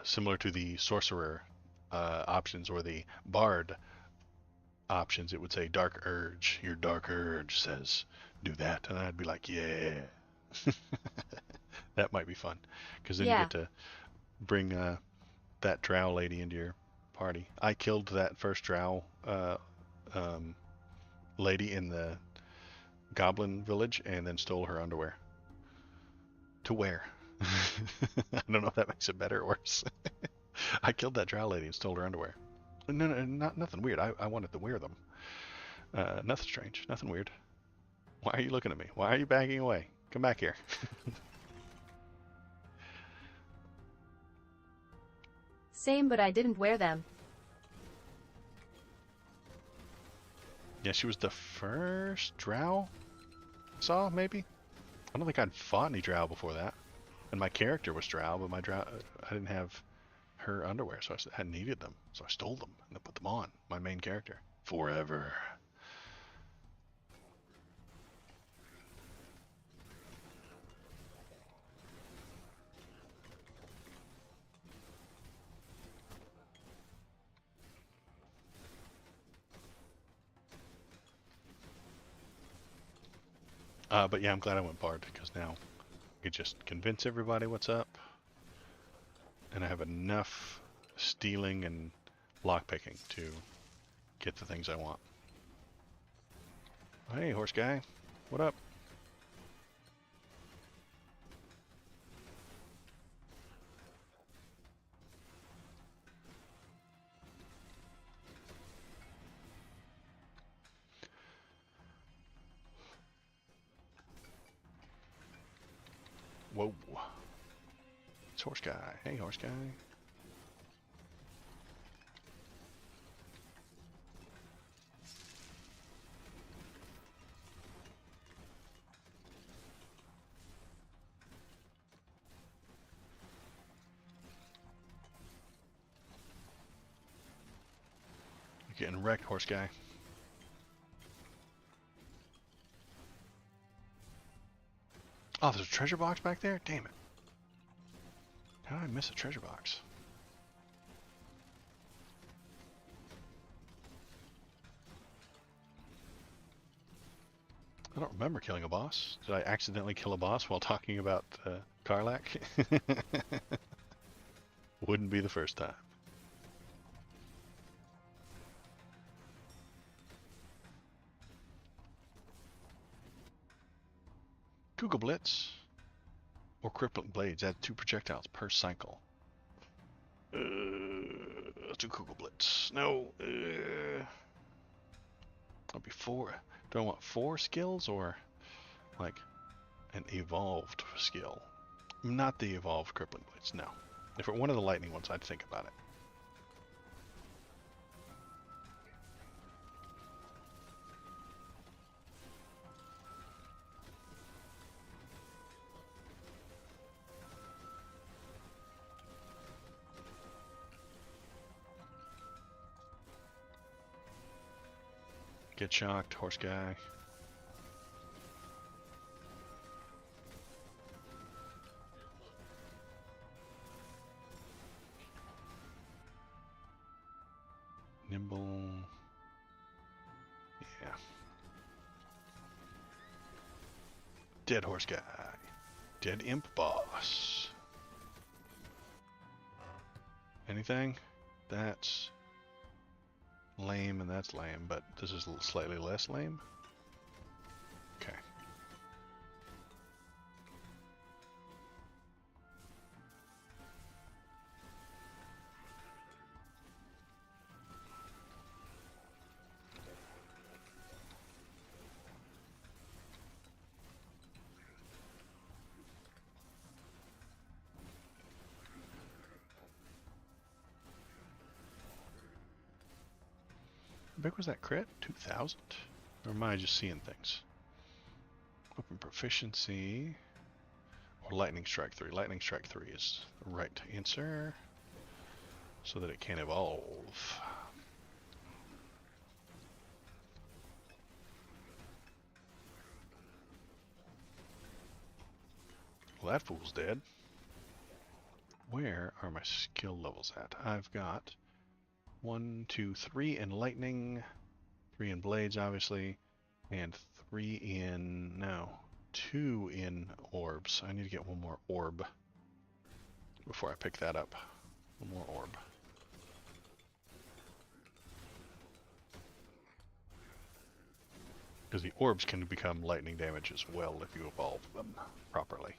similar to the sorcerer options or the bard options. It would say Dark Urge. Your Dark Urge says do that, and I'd be like, yeah. That might be fun, because then you get to bring that drow lady into your party. I killed that first drow lady in the goblin village and then stole her underwear to wear. I don't know if that makes it better or worse. I killed that drow lady and stole her underwear. No, nothing weird. I wanted to wear them. Nothing strange. Nothing weird. Why are you looking at me? Why are you backing away? Come back here.
Same, but I didn't wear them.
Yeah, she was the first drow I saw, maybe? I don't think I'd fought any drow before that. And my character was drow, but my drow, I didn't have her underwear, so I hadn't needed them. So I stole them and I put them on, my main character. Forever. But yeah, I'm glad I went bard, because now I could just convince everybody what's up. And I have enough stealing and lockpicking to get the things I want. Hey, horse guy. What up? Whoa. It's horse guy. Hey, horse guy. You're getting wrecked, horse guy. Oh, there's a treasure box back there? Damn it. How did I miss a treasure box? I don't remember killing a boss. Did I accidentally kill a boss while talking about Karlach? Wouldn't be the first time. Google Blitz or Crippling Blades add 2 projectiles per cycle. Let's do Google Blitz. No. That'll be 4. Do I want 4 skills or like an evolved skill? Not the evolved Crippling Blades, no. If it were one of the lightning ones, I'd think about it. Get shocked, horse guy. Nimble. Yeah. Dead horse guy. Dead imp boss. Anything? That's lame and that's lame, but this is slightly less lame. Okay. How big was that crit? 2,000? Or am I just seeing things? Open proficiency. Or lightning strike 3. Lightning strike 3 is the right answer. So that it can evolve. Well, that fool's dead. Where are my skill levels at? I've got 1, 2, 3 in lightning, 3 in blades, obviously, and 3 in, no, 2 in orbs. I need to get one more orb before I pick that up. One more orb. Because the orbs can become lightning damage as well if you evolve them properly.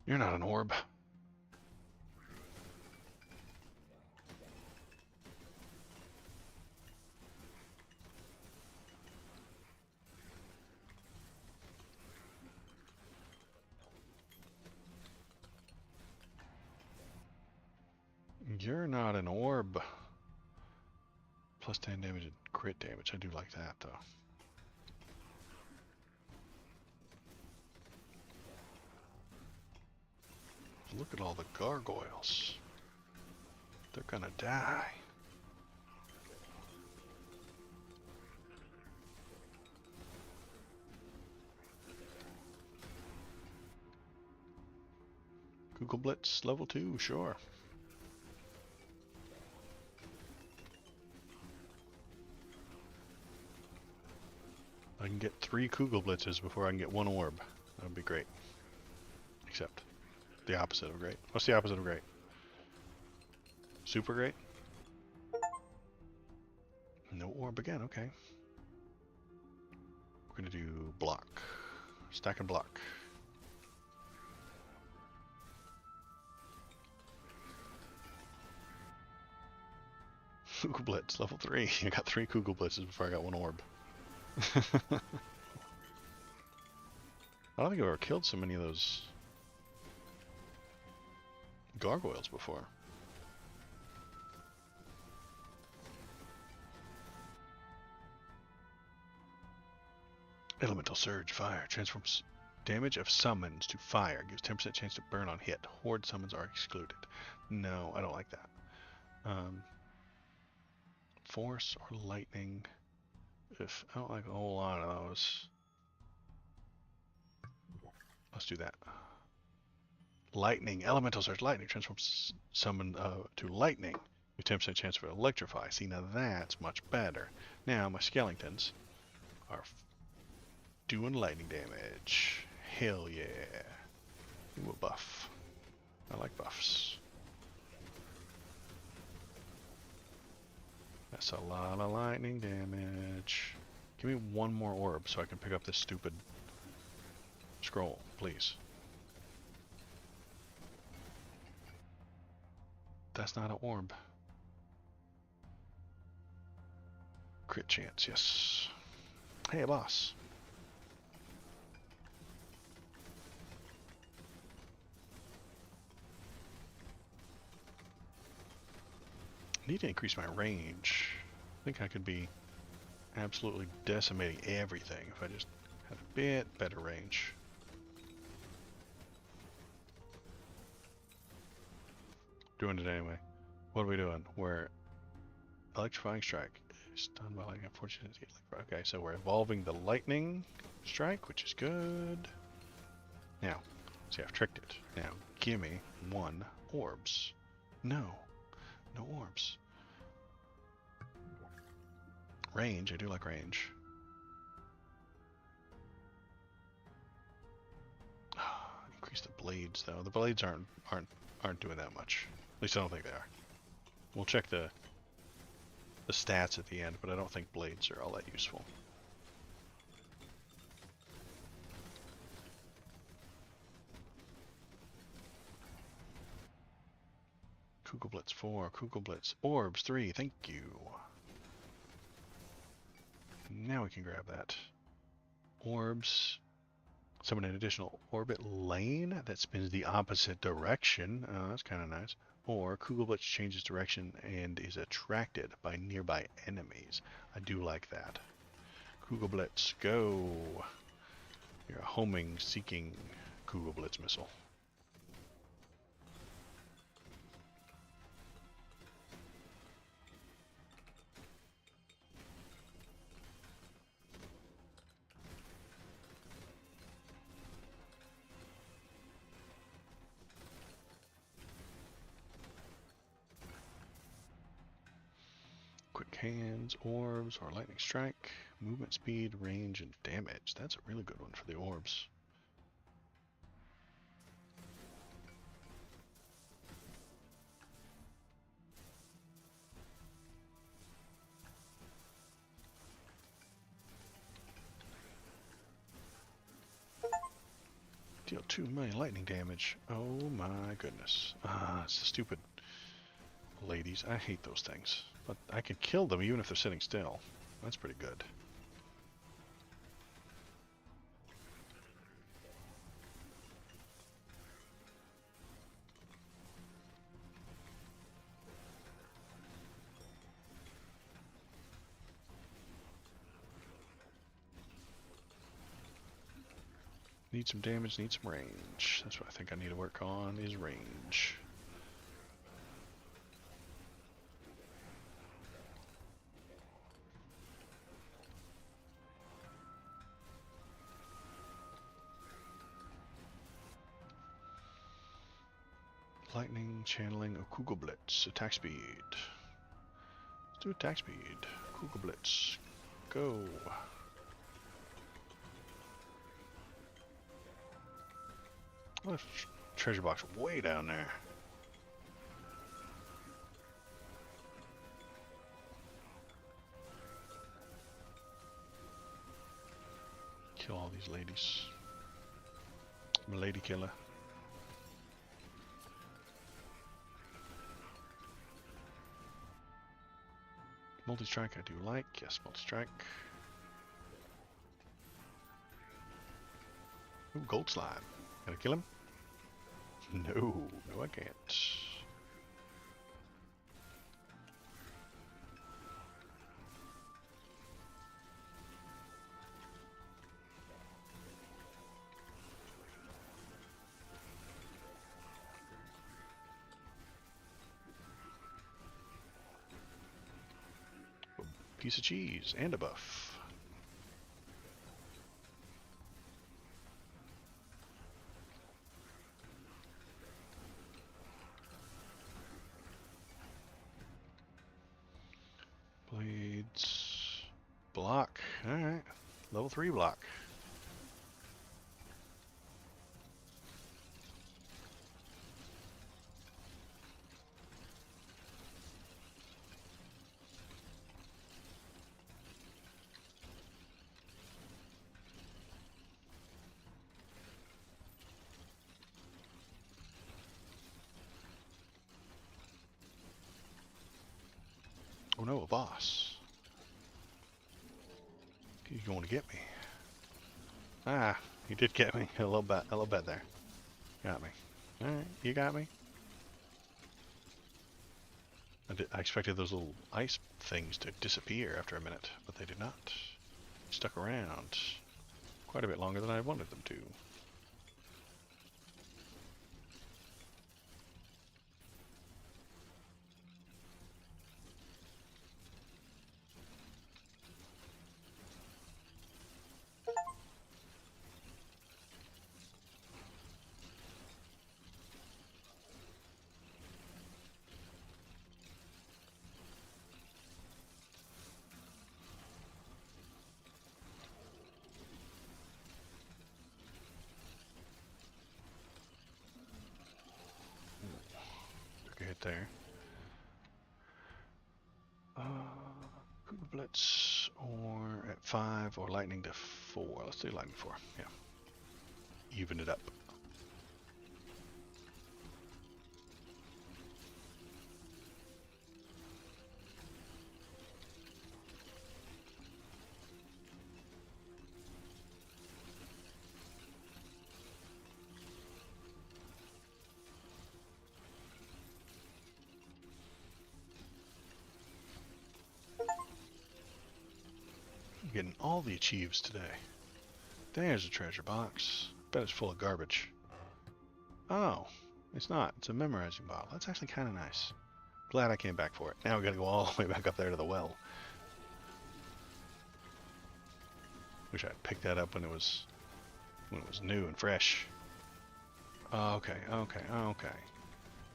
You're not an orb. You're not an orb. Plus 10 damage and crit damage. I do like that, though. Look at all the gargoyles. They're gonna die. Google Blitz level 2, sure. I can get 3 Kugel Blitzes before I can get 1 orb. That would be great. Except the opposite of great. What's the opposite of great? Super great? No orb again, okay. We're gonna do block. Stack and block. Kugel Blitz, level 3. I got 3 Kugel Blitzes before I got 1 orb. I don't think I've ever killed so many of those gargoyles before. Elemental Surge, fire. Transforms damage of summons to fire. Gives 10% chance to burn on hit. Horde summons are excluded. No, I don't like that. Force or lightning. If I don't like a whole lot of those. Let's do that. Lightning. Elemental Surge. Lightning. Transforms summon to lightning. Give 10% chance for electrify. See, now that's much better. Now my skeletons are doing lightning damage. Hell yeah. Ooh, a buff. I like buffs. That's a lot of lightning damage. Give me 1 more orb so I can pick up this stupid scroll, please. That's not an orb. Crit chance, yes. Hey, boss. I need to increase my range. I think I could be absolutely decimating everything if I just had a bit better range. Doing it anyway. What are we doing? We're electrifying strike. Stunned by lightning. Unfortunate to get electrified. Okay, so we're evolving the lightning strike, which is good. Now, see, I've tricked it. Now, give me 1 orbs. No. No orbs. Range, I do like range. Increase the blades though. The blades aren't doing that much. At least I don't think they are. We'll check the stats at the end, but I don't think blades are all that useful. Kugelblitz 4, Kugelblitz Orbs 3, thank you. Now we can grab that. Orbs. Summon an additional orbit lane that spins the opposite direction. Oh, that's kind of nice. Or Kugelblitz changes direction and is attracted by nearby enemies. I do like that. Kugelblitz, go! You're a homing, seeking Kugelblitz missile. Quick hands, orbs, or lightning strike. Movement speed, range, and damage. That's a really good one for the orbs. Deal 2 million lightning damage. Oh my goodness. Ah, it's the stupid ladies. I hate those things. But I can kill them even if they're sitting still. That's pretty good. Need some damage, need some range. That's what I think I need to work on, is range. Lightning, channeling, or Kugelblitz. Attack speed. Let's do attack speed. Kugelblitz. Go. What a treasure box way down there. Kill all these ladies. I'm a lady killer. Multi-strike I do like. Yes, multi-strike. Ooh, gold slime. Gotta kill him? No, no I can't. Piece of cheese and a buff. Blades. Block. Alright. Level 3 block. Oh no, a boss. He's going to get me. Ah, he did get me. A little bit there. Got me. Alright, you got me. I expected those little ice things to disappear after a minute, but they did not. Stuck around quite a bit longer than I wanted them to. 5 or lightning to 4. Let's do lightning 4. Yeah. Even it up. I'm getting all the achieves today. There's a treasure box. Bet it's full of garbage. Oh, it's not. It's a memorizing bottle. That's actually kind of nice. Glad I came back for it. Now we gotta go all the way back up there to the well. Wish I'd picked that up when it was new and fresh. Okay.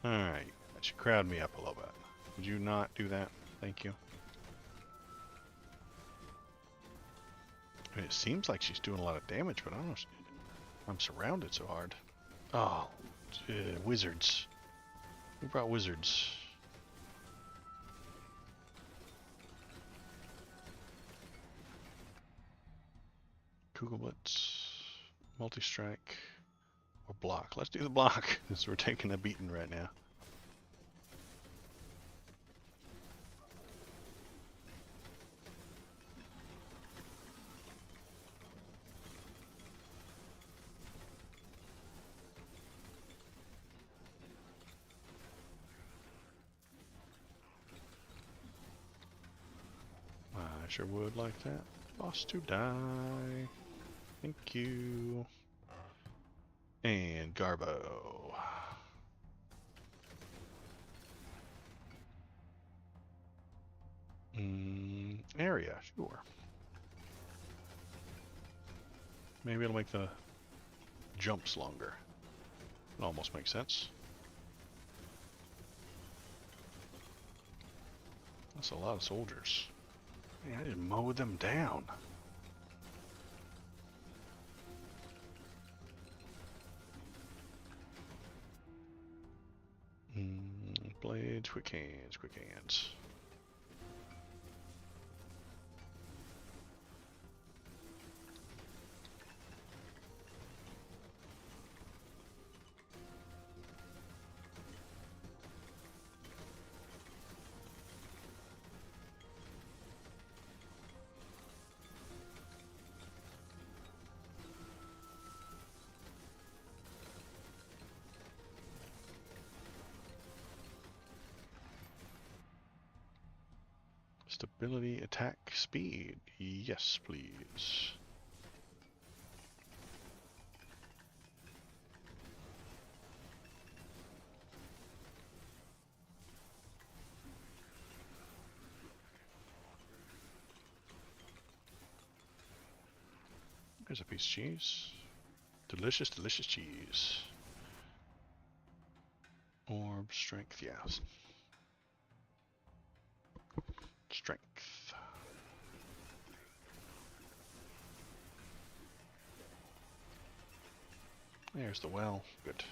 Alright. That should crowd me up a little bit. Would you not do that? Thank you. I mean, it seems like she's doing a lot of damage, but I don't know. I'm surrounded so hard. Oh, wizards. Who brought wizards? Kugel Blitz, multi-strike, or block. Let's do the block, because we're taking a beating right now. I sure would like that boss to die. Thank you. And Garbo. Area, sure. Maybe it'll make the jumps longer. It almost makes sense. That's a lot of soldiers. Man, I just mowed them down. Blades, quick hands, quick hands. Stability, attack, speed. Yes, please. There's a piece of cheese. Delicious, delicious cheese. Orb, strength, yes. Strength. There's the well. Good.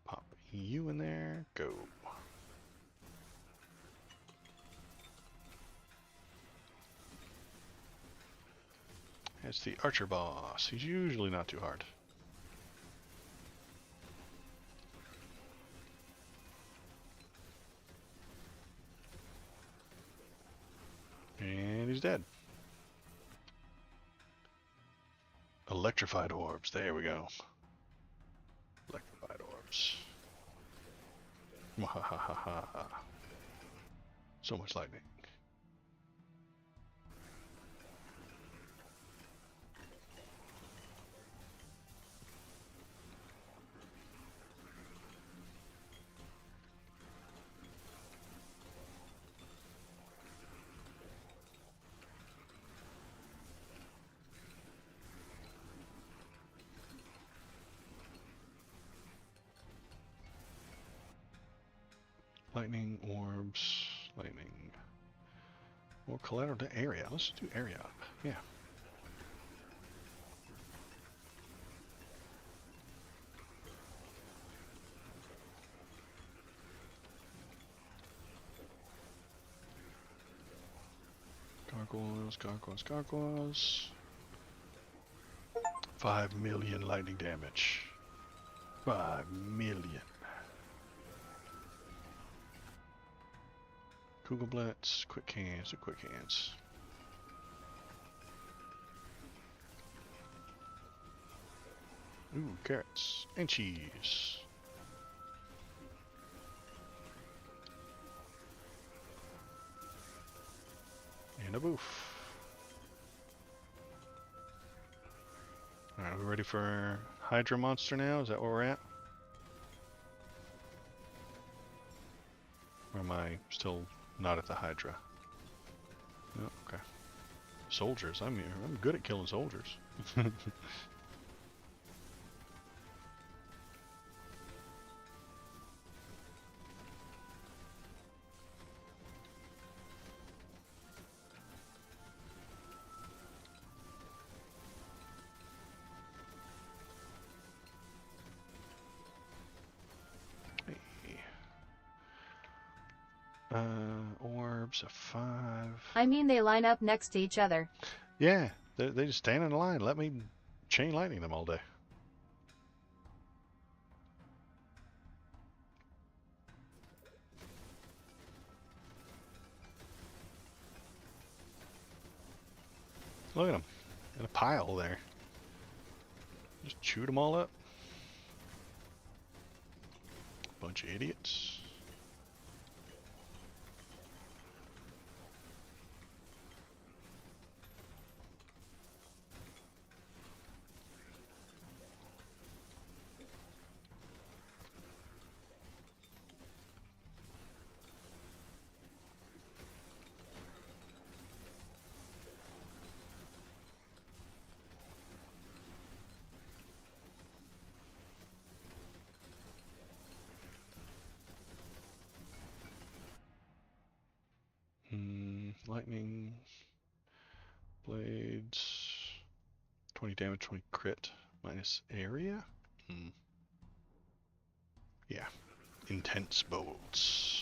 Pop you in there. Go. It's the archer boss. He's usually not too hard. And he's dead. Electrified orbs. There we go. Electrified orbs. Mwahahaha. So much lightning. Lightning, orbs, lightning. More collateral to area. Let's do area up. Yeah. Gargoyle. Gargoyles. 5 million lightning damage. 5 million. Kugelblitz, quick hands, quick hands. Ooh, carrots and cheese. And a boof. Alright, we ready for Hydra Monster now? Is that where we're at? Or am I still not at the Hydra? No, okay. Soldiers. I'm good at killing soldiers. Orbs of 5.
I mean, they line up next to each other.
Yeah, they just stand in line. Let me chain lightning them all day. Look at them. In a pile there. Just chewed them all up. Bunch of idiots. Lightning blades, 20 damage, 20 crit, minus area. Yeah, intense bolts.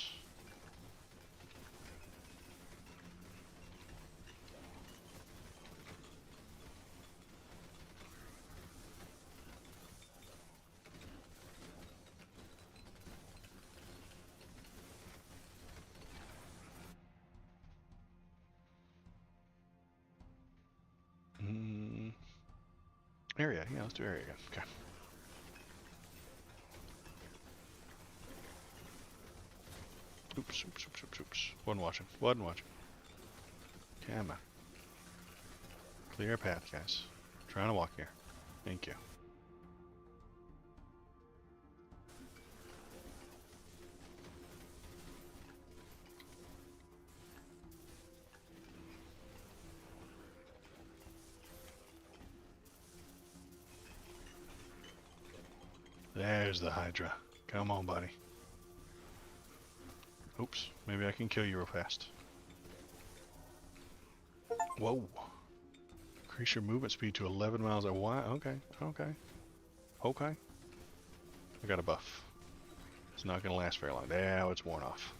Area, yeah, let's do area again. Okay. Oops. Wasn't watching. Come on. Clear a path, guys. Trying to walk here. Thank you. There's the Hydra. Come on, buddy. Oops. Maybe I can kill you real fast. Whoa. Increase your movement speed to 11 miles a while. Okay. I got a buff. It's not going to last very long. Now it's worn off.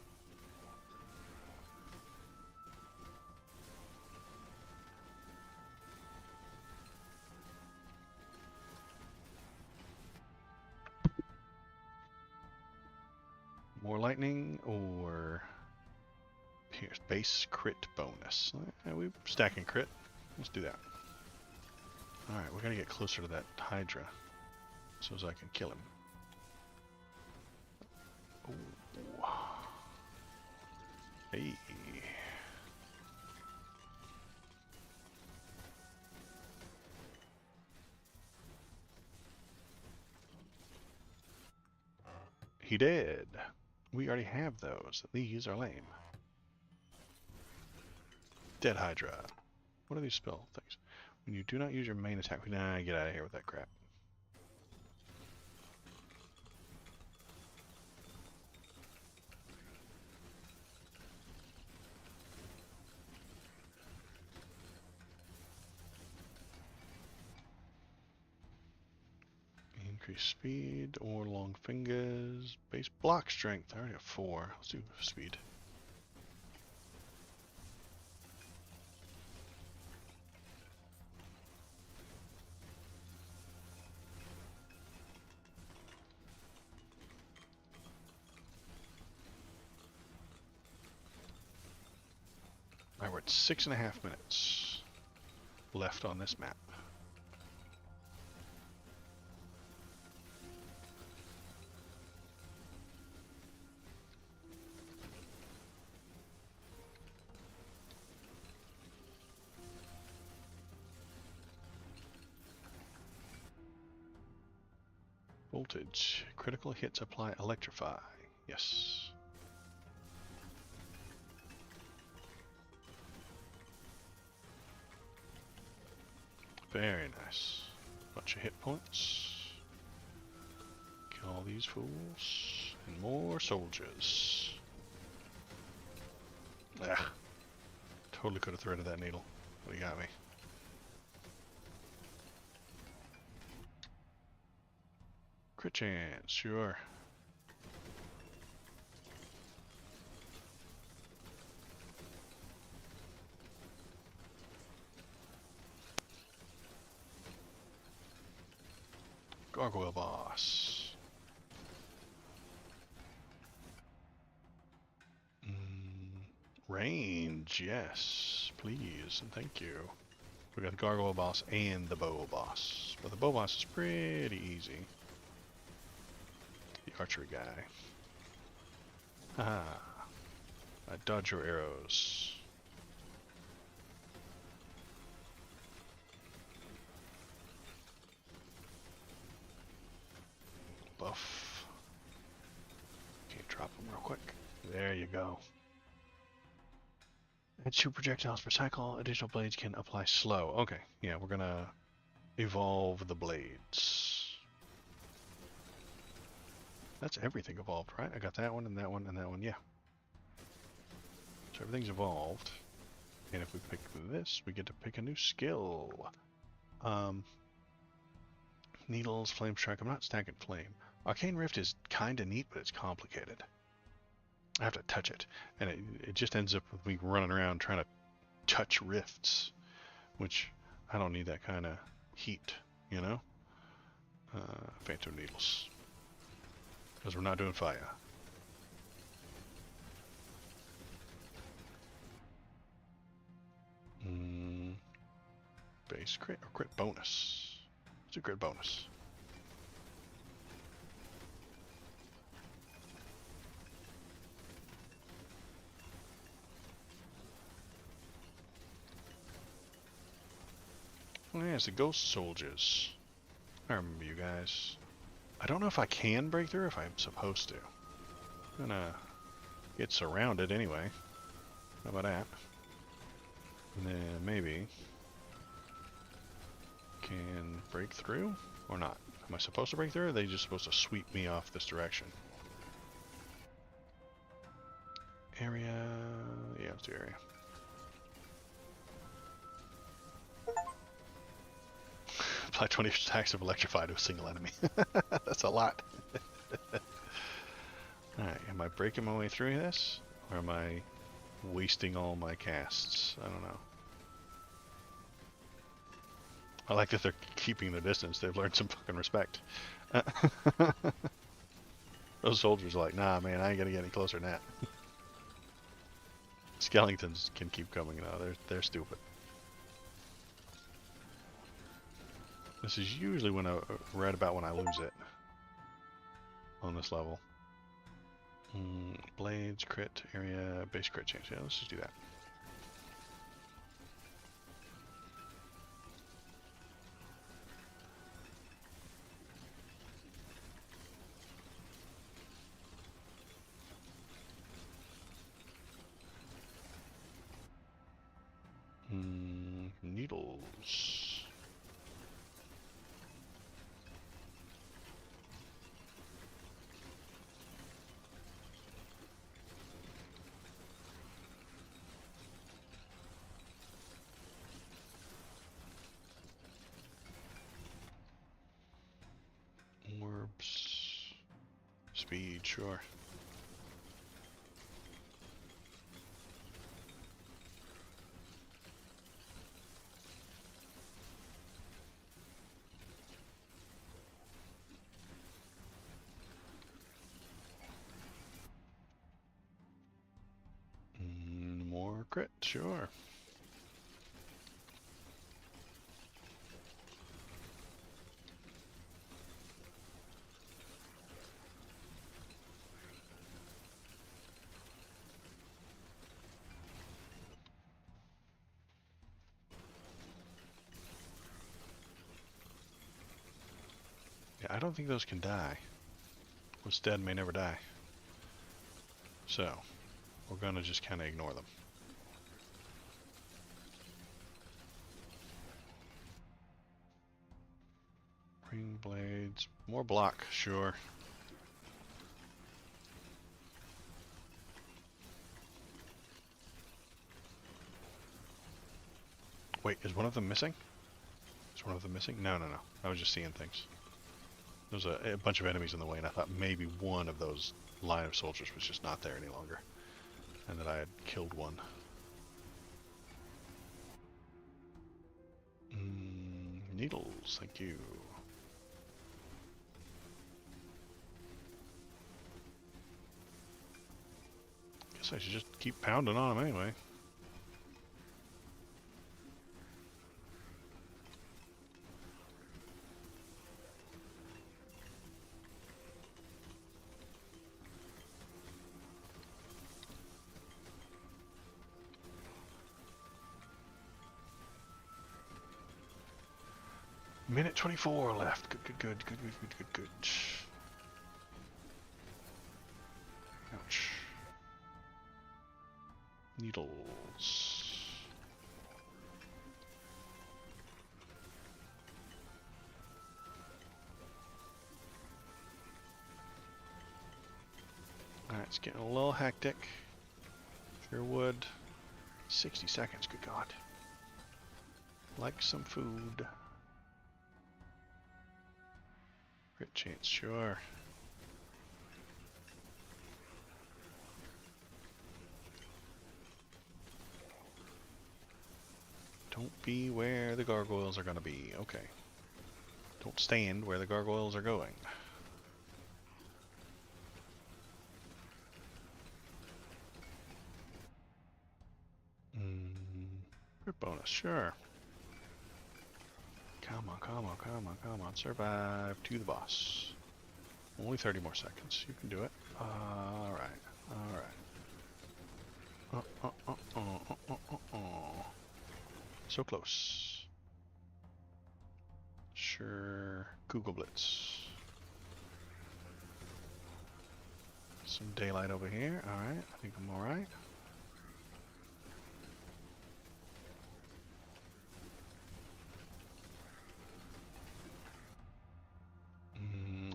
More lightning or here's base crit bonus. We're stacking crit. Let's do that. Alright, we're gonna get closer to that Hydra so as I can kill him. Ooh. Hey. He did. We already have those. These are lame. Dead Hydra. What are these spell things? When you do not use your main attack, nah, get out of here with that crap. Increase speed or long fingers. Base block strength. I already have 4. Let's do speed. at 6.5 minutes left on this map. Voltage. Critical hits apply electrify. Yes. Very nice. Bunch of hit points. Kill all these fools. And more soldiers. Ah. Totally could have threaded that needle. But he got me. Crit chance, sure. Gargoyle boss. Range, yes, please, and thank you. We got the gargoyle boss and the bow boss. But the bow boss is pretty easy. The archery guy. Haha. I dodge your arrows. Buff. Okay, drop them real quick. There you go. Add 2 projectiles per cycle. Additional blades can apply slow. Okay, yeah, we're gonna evolve the blades. That's everything evolved, right? I got that one and that one and that one, yeah. So everything's evolved. And if we pick this, we get to pick a new skill. Needles, flame strike. I'm not stacking flame. Arcane Rift is kinda neat, but it's complicated. I have to touch it, and it just ends up with me running around trying to touch rifts, which I don't need that kind of heat, you know? Phantom needles. Because we're not doing fire. Base crit or crit bonus? It's a crit bonus. Oh yeah, it's the ghost soldiers. I remember you guys. I don't know if I can break through or if I'm supposed to. I'm gonna get surrounded anyway. How about that? And then maybe can break through or not? Am I supposed to break through or are they just supposed to sweep me off this direction? Area, yeah, let's do area. Apply 20 attacks of electrify to a single enemy. That's a lot. Alright, am I breaking my way through this? Or am I wasting all my casts? I don't know. I like that they're keeping their distance. They've learned some fucking respect. Those soldiers are like, nah man, I ain't gonna get any closer than that. Skeletons can keep coming now. They're stupid. This is usually when right about when I lose it on this level. Blades, crit, area, base crit chance. Yeah, let's just do that. Needles. Orbs. Speed, sure. More crit, sure. I don't think those can die. What's dead may never die. So, we're gonna just kind of ignore them. Ring blades. More block, sure. Wait, is one of them missing? Is one of them missing? No, no, no. I was just seeing things. There's a bunch of enemies in the way, and I thought maybe one of those line of soldiers was just not there any longer. And that I had killed one. Needles, thank you. Guess I should just keep pounding on them anyway. Minute 24 left. Good. Ouch. Needles. Alright, it's getting a little hectic. Sure would. 60 seconds, good God. Like some food. Crit chance, sure. Don't be where the gargoyles are gonna be. Okay. Don't stand where the gargoyles are going. Crit bonus, sure. Come on. Survive to the boss. Only 30 more seconds. You can do it. Alright. So close. Sure. Google Blitz. Some daylight over here. Alright. I think I'm alright.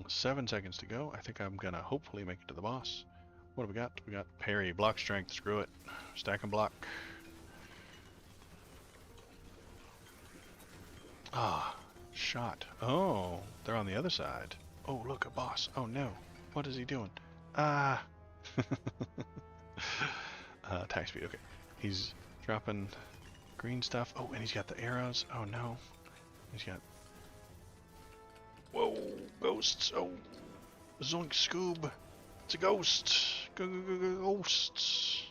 7 seconds to go. I think I'm gonna hopefully make it to the boss. What do we got? We got parry, block strength, screw it. Stack and block. Ah, shot. Oh, they're on the other side. Oh, look, a boss. Oh no. What is he doing? Ah. Attack speed, okay. He's dropping green stuff. Oh, and he's got the arrows. Oh no. He's got... Whoa, ghosts. Oh, Zoink Scoob. It's a ghost. Ghosts.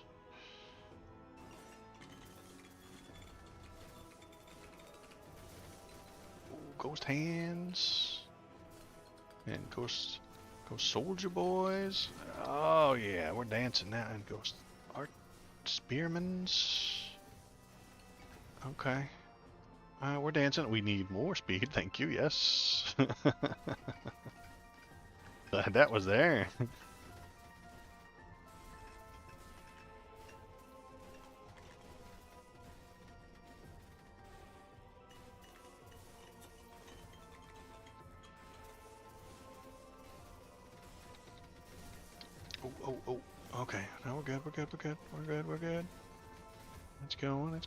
Ooh, ghost hands. And ghost soldier boys. Oh yeah, we're dancing now. And ghost art spearmans. Okay. We're dancing. We need more speed. Thank you. Yes. Glad that was there. Oh. Okay. Now we're good. We're good. It's going.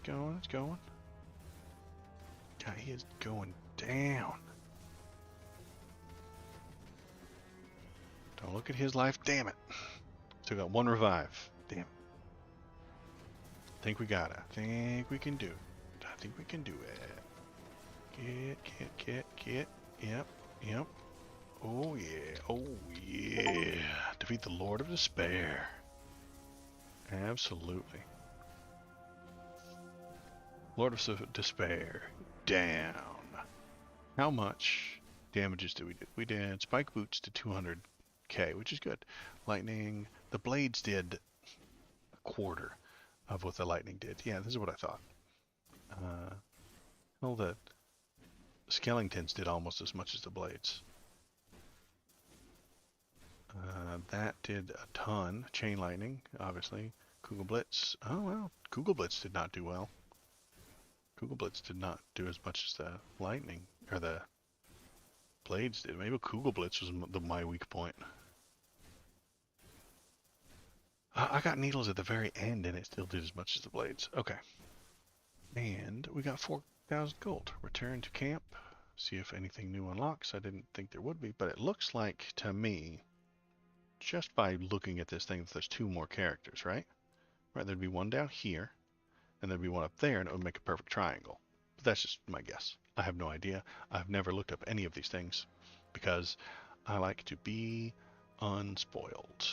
God, he is going down. Don't look at his life. Damn it. Still got one revive. Damn it. Think we got it. I think we can do it. Get. Yep. Oh yeah. Defeat the Lord of Despair. Absolutely. Lord of Despair. Down. How much damages did we do? We did spike boots to 200k, which is good. Lightning, the blades did a quarter of what the lightning did. Yeah, this is what I thought. Well, the Skellingtons did almost as much as the blades. That did a ton. Chain lightning, obviously. Kugel Blitz. Oh well, Kugel Blitz did not do well. Kugel Blitz did not do as much as the lightning or the blades did. Maybe Kugel Blitz was my weak point. I got needles at the very end and it still did as much as the blades. Okay. And we got 4,000 gold. Return to camp. See if anything new unlocks. I didn't think there would be, but it looks like to me, just by looking at this thing, that there's two more characters, right? Right, there'd be one down here, and there'd be one up there, and it would make a perfect triangle. But that's just my guess. I have no idea. I've never looked up any of these things because I like to be unspoiled.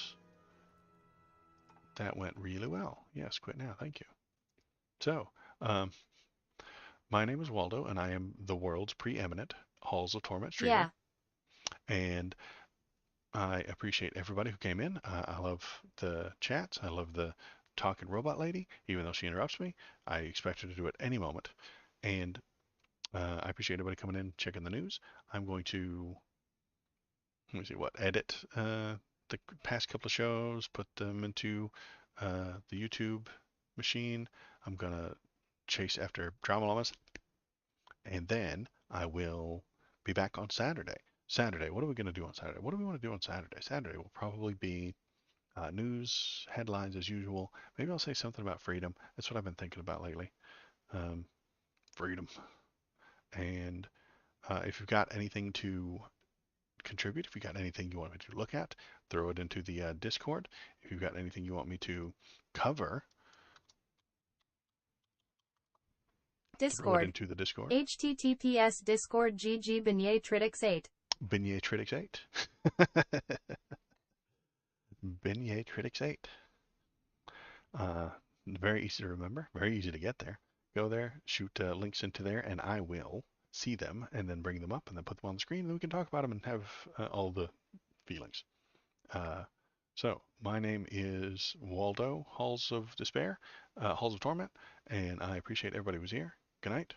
That went really well. Yes, quit now. Thank you. So, um, my name is Waldo, and I am the world's preeminent Halls of Torment streamer.
Yeah.
And I appreciate everybody who came in. I love the chats. I love the talking robot lady, even though she interrupts me. I expect her to do it any moment. And I appreciate everybody coming in, checking the news. I'm going to, let me see, edit the past couple of shows, put them into the YouTube machine. I'm going to chase after Drama Llamas, and then I will be back on Saturday. Saturday, what are we going to do on Saturday? What do we want to do on Saturday? Saturday will probably be news headlines as usual. Maybe I'll say something about freedom. That's what I've been thinking about lately. Freedom. And if you've got anything to contribute, if you've got anything you want me to look at, throw it into the Discord. If you've got anything you want me to cover, throw it
Discord.
into the Discord.
https discord gg beignet 8.
Beignet 8. Beignet 8. Very easy to remember, very easy to get there. Go there, shoot links into there, and I will see them and then bring them up and then put them on the screen, and then we can talk about them and have all the feelings. So, my name is Waldo, Halls of Despair, Halls of Torment, and I appreciate everybody who was here. Good night.